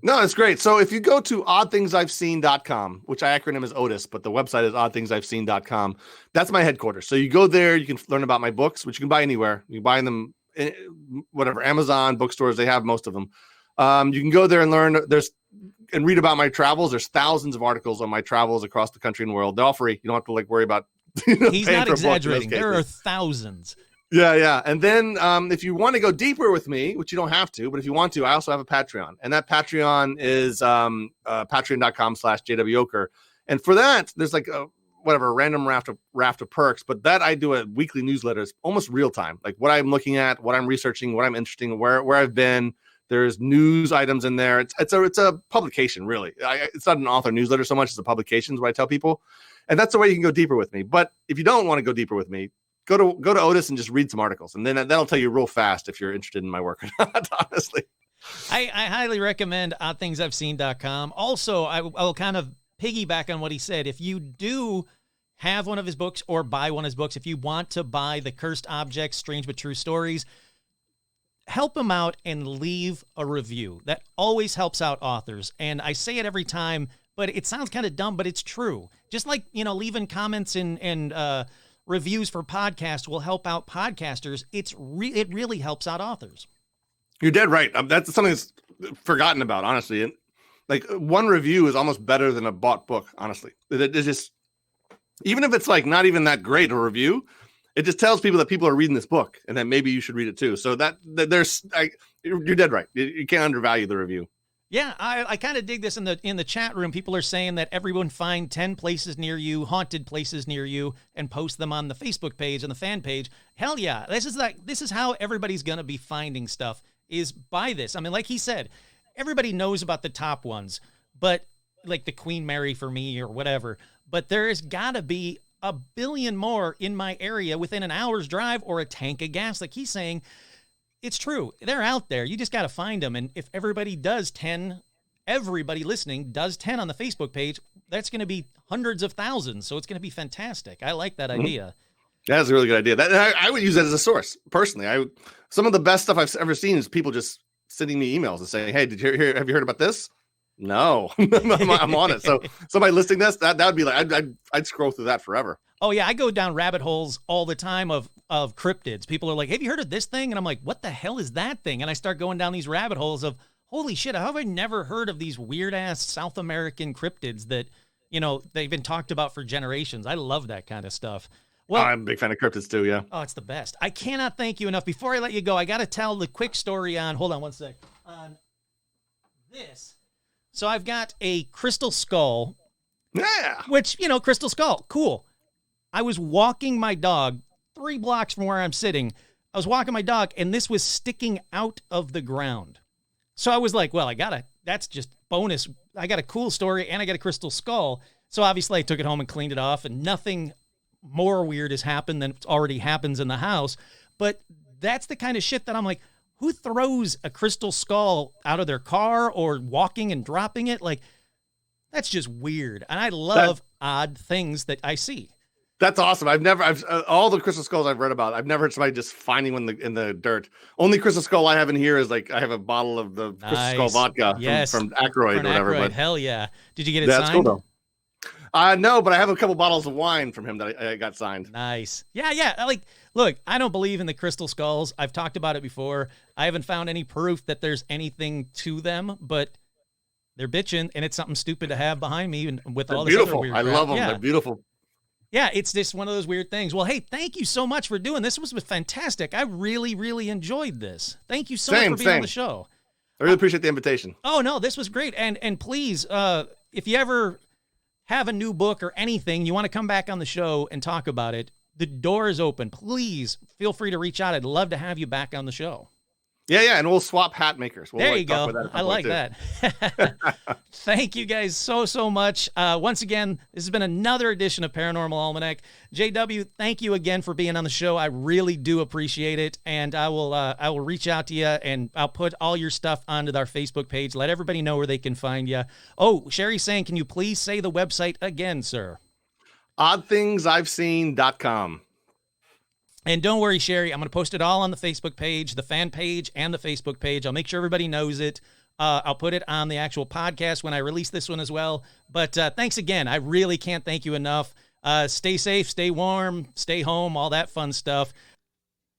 No, it's great. So if you go to oddthingsiveseen.com, which I acronym is Otis, but the website is oddthingsiveseen.com, that's my headquarters. So you go there, you can learn about my books, which you can buy anywhere. You can buy them whatever, Amazon, bookstores, they have most of them. You can go there and learn and read about my travels. There's thousands of articles on my travels across the country and world. They're all free. You don't have to like worry about He's not exaggerating. There are thousands. Yeah. And then if you want to go deeper with me, which you don't have to, but if you want to, I also have a Patreon. And that Patreon is patreon.com/Jw Ocker. And for that, there's like a random raft of perks. But that I do a weekly newsletter. It's almost real time. Like what I'm looking at, what I'm researching, what I'm interested in, where I've been. There's news items in there. It's a publication, really. It's not an author newsletter so much as a publication, is what I tell people. And that's the way you can go deeper with me. But if you don't want to go deeper with me, go to Otis and just read some articles. And then that'll tell you real fast if you're interested in my work or not, honestly. I highly recommend oddthingsiveseen.com. Also, I'll kind of piggyback on what he said. If you do have one of his books or buy one of his books, if you want to buy The Cursed Objects, Strange But True Stories, help him out and leave a review. That always helps out authors. And I say it every time, but it sounds kind of dumb, but it's true. Just like, leaving comments and reviews for podcasts will help out podcasters. It really helps out authors. You're dead right. That's something that's forgotten about, honestly. And like one review is almost better than a bought book, honestly. It's just, even if it's like not even that great a review, it just tells people that people are reading this book and that maybe you should read it too. So you're dead right. You can't undervalue the review. Yeah, I kind of dig this in the chat room. People are saying that everyone find 10 places near you, haunted places near you, and post them on the Facebook page and the fan page. Hell yeah. This is how everybody's going to be finding stuff, is by this. I mean, like he said, everybody knows about the top ones, but like the Queen Mary for me or whatever, but there's got to be a billion more in my area within an hour's drive or a tank of gas. Like he's saying, it's true. They're out there. You just got to find them. And if everybody listening does 10 on the Facebook page, that's going to be hundreds of thousands. So it's going to be fantastic. I like that idea. That's a really good idea. I would use that as a source personally. Some of the best stuff I've ever seen is people just sending me emails and saying, "Hey, have you heard about this?" No, I'm on it. So somebody listing this, that would be like, I'd scroll through that forever. Oh yeah. I go down rabbit holes all the time of cryptids. People are like, "Have you heard of this thing?" And I'm like, "What the hell is that thing?" And I start going down these rabbit holes of, holy shit, how have I never heard of these weird ass South American cryptids that, they've been talked about for generations. I love that kind of stuff. Well, I'm a big fan of cryptids too. Yeah. Oh, it's the best. I cannot thank you enough. Before I let you go, I got to tell the quick story hold on one sec, on this. So I've got a crystal skull. Yeah. Which, crystal skull, cool. I was walking my dog 3 blocks from where I'm sitting. I was walking my dog, and this was sticking out of the ground. So I was like, well, that's just bonus. I got a cool story, and I got a crystal skull. So obviously I took it home and cleaned it off, and nothing more weird has happened than already happens in the house. But that's the kind of shit that I'm like, who throws a crystal skull out of their car or walking and dropping it? Like, that's just weird. And I love odd things that I see. That's awesome. All the crystal skulls I've read about, I've never heard somebody just finding one in the dirt. Only crystal skull I have in here is like, I have a bottle of the crystal skull vodka from Ackroyd or whatever. But hell yeah. Did you get it signed? That's cool though. No, but I have a couple bottles of wine from him that I got signed. Nice. Yeah. Like, look, I don't believe in the crystal skulls. I've talked about it before. I haven't found any proof that there's anything to them, but they're bitching, and it's something stupid to have behind me and with all this beautiful. Other weird I crap. love them. Yeah. They're beautiful. Yeah, it's just one of those weird things. Well, hey, thank you so much for doing this. This was fantastic. I really, really enjoyed this. Thank you so much for being on the show. I really appreciate the invitation. Oh, no, this was great. And please, if you ever have a new book or anything, you want to come back on the show and talk about it, the door is open. Please feel free to reach out. I'd love to have you back on the show. Yeah, and we'll swap hat makers. There you go. I like that. Thank you guys so much. Once again, this has been another edition of Paranormal Almanac. JW, thank you again for being on the show. I really do appreciate it, and I will reach out to you, and I'll put all your stuff onto our Facebook page. Let everybody know where they can find you. Oh, Sherry's saying, can you please say the website again, sir? oddthingsiveseen.com. And don't worry, Sherry, I'm going to post it all on the Facebook page, the fan page, and the Facebook page. I'll make sure everybody knows it. I'll put it on the actual podcast when I release this one as well. But thanks again. I really can't thank you enough. Stay safe, stay warm, stay home, all that fun stuff.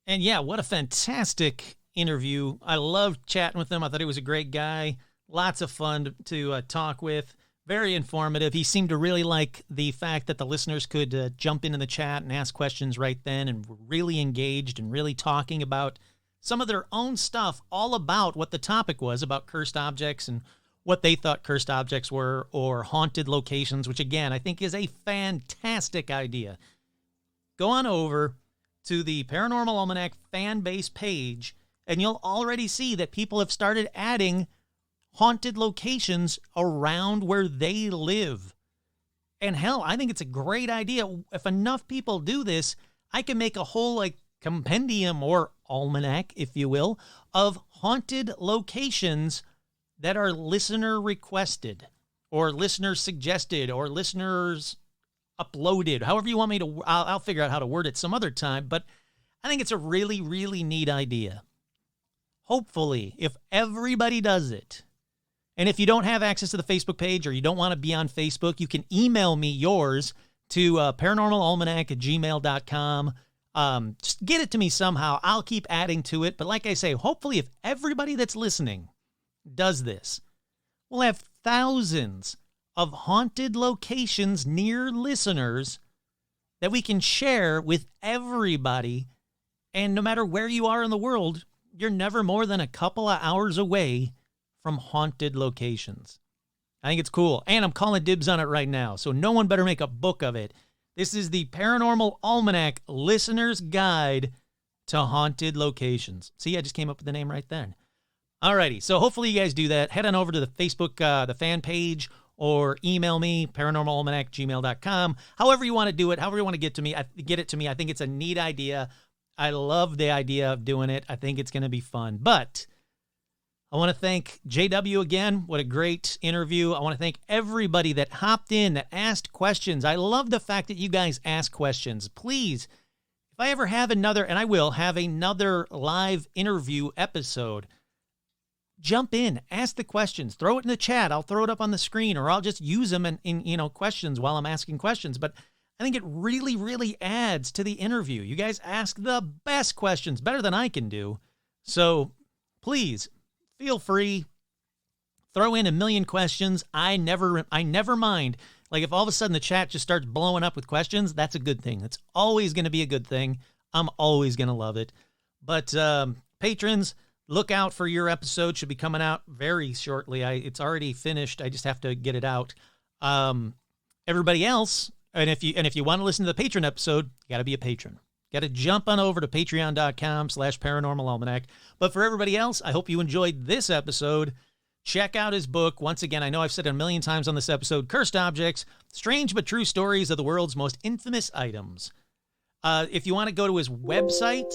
And yeah, what a fantastic interview. I loved chatting with him. I thought he was a great guy. Lots of fun to talk with. Very informative. He seemed to really like the fact that the listeners could jump into the chat and ask questions right then, and were really engaged and really talking about some of their own stuff, all about what the topic was, about cursed objects and what they thought cursed objects were, or haunted locations, which again, I think is a fantastic idea. Go on over to the Paranormal Almanac fan base page, and you'll already see that people have started adding haunted locations around where they live. And hell, I think it's a great idea. If enough people do this, I can make a whole compendium or almanac, if you will, of haunted locations that are listener requested or listener suggested or listeners uploaded. However you want me to, I'll figure out how to word it some other time, but I think it's a really, really neat idea. Hopefully, if everybody does it, and if you don't have access to the Facebook page or you don't want to be on Facebook, you can email me yours to paranormalalmanac@gmail.com. Just get it to me somehow. I'll keep adding to it. But like I say, hopefully if everybody that's listening does this, we'll have thousands of haunted locations near listeners that we can share with everybody. And no matter where you are in the world, you're never more than a couple of hours away from haunted locations. I think it's cool. And I'm calling dibs on it right now, so no one better make a book of it. This is the Paranormal Almanac Listener's Guide to Haunted Locations. See, I just came up with the name right then. Alrighty, so hopefully you guys do that. Head on over to the Facebook, the fan page, or email me, paranormalalmanac@gmail.com. However you want to do it, however you want to get it to me. I think it's a neat idea. I love the idea of doing it. I think it's going to be fun. But I want to thank JW again. What a great interview. I want to thank everybody that hopped in, that asked questions. I love the fact that you guys ask questions. Please, if I ever have another, and I will have another live interview episode, jump in, ask the questions, throw it in the chat. I'll throw it up on the screen, or I'll just use them in questions while I'm asking questions. But I think it really, really adds to the interview. You guys ask the best questions, better than I can do. So please, feel free. Throw in a million questions. I never mind. Like if all of a sudden the chat just starts blowing up with questions, that's a good thing. That's always going to be a good thing. I'm always going to love it. But patrons, look out for your episode. Should be coming out very shortly. It's already finished. I just have to get it out. Everybody else, And if you want to listen to the patron episode, you got to be a patron. Got to jump on over to patreon.com/paranormalalmanac. But for everybody else, I hope you enjoyed this episode. Check out his book. Once again, I know I've said it a million times on this episode, Cursed Objects, Strange but True Stories of the World's Most Infamous Items. If you want to go to his website,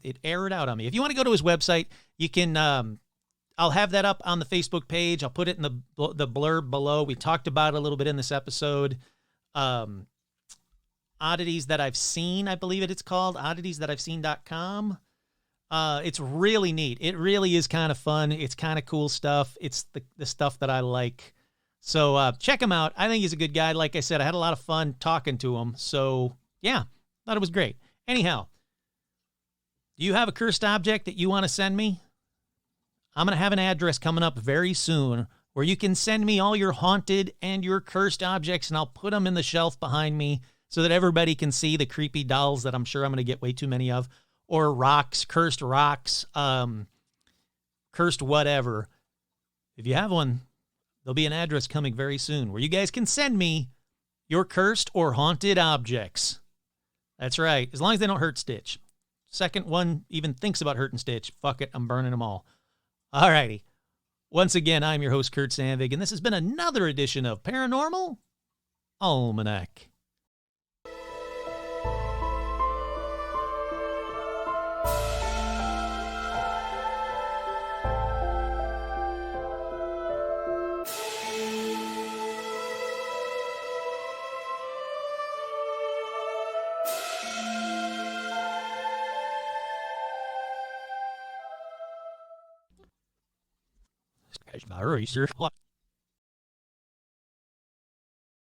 it aired out on me. If you want to go to his website, you can, I'll have that up on the Facebook page. I'll put it in the blurb below. We talked about it a little bit in this episode. Oddities That I've Seen, I believe it's called, odditiesthatI've-seen.com. It's really neat. It really is kind of fun. It's kind of cool stuff. It's the stuff that I like. So check him out. I think he's a good guy. Like I said, I had a lot of fun talking to him. So yeah, thought it was great. Anyhow, do you have a cursed object that you want to send me? I'm going to have an address coming up very soon where you can send me all your haunted and your cursed objects, and I'll put them in the shelf behind me so that everybody can see the creepy dolls that I'm sure I'm going to get way too many of. Or rocks, cursed, cursed whatever. If you have one, there'll be an address coming very soon where you guys can send me your cursed or haunted objects. That's right, as long as they don't hurt Stitch. Second one even thinks about hurting Stitch, fuck it, I'm burning them all. All righty. Once again, I'm your host, Kurt Sandvig, and this has been another edition of Paranormal Almanac. My research.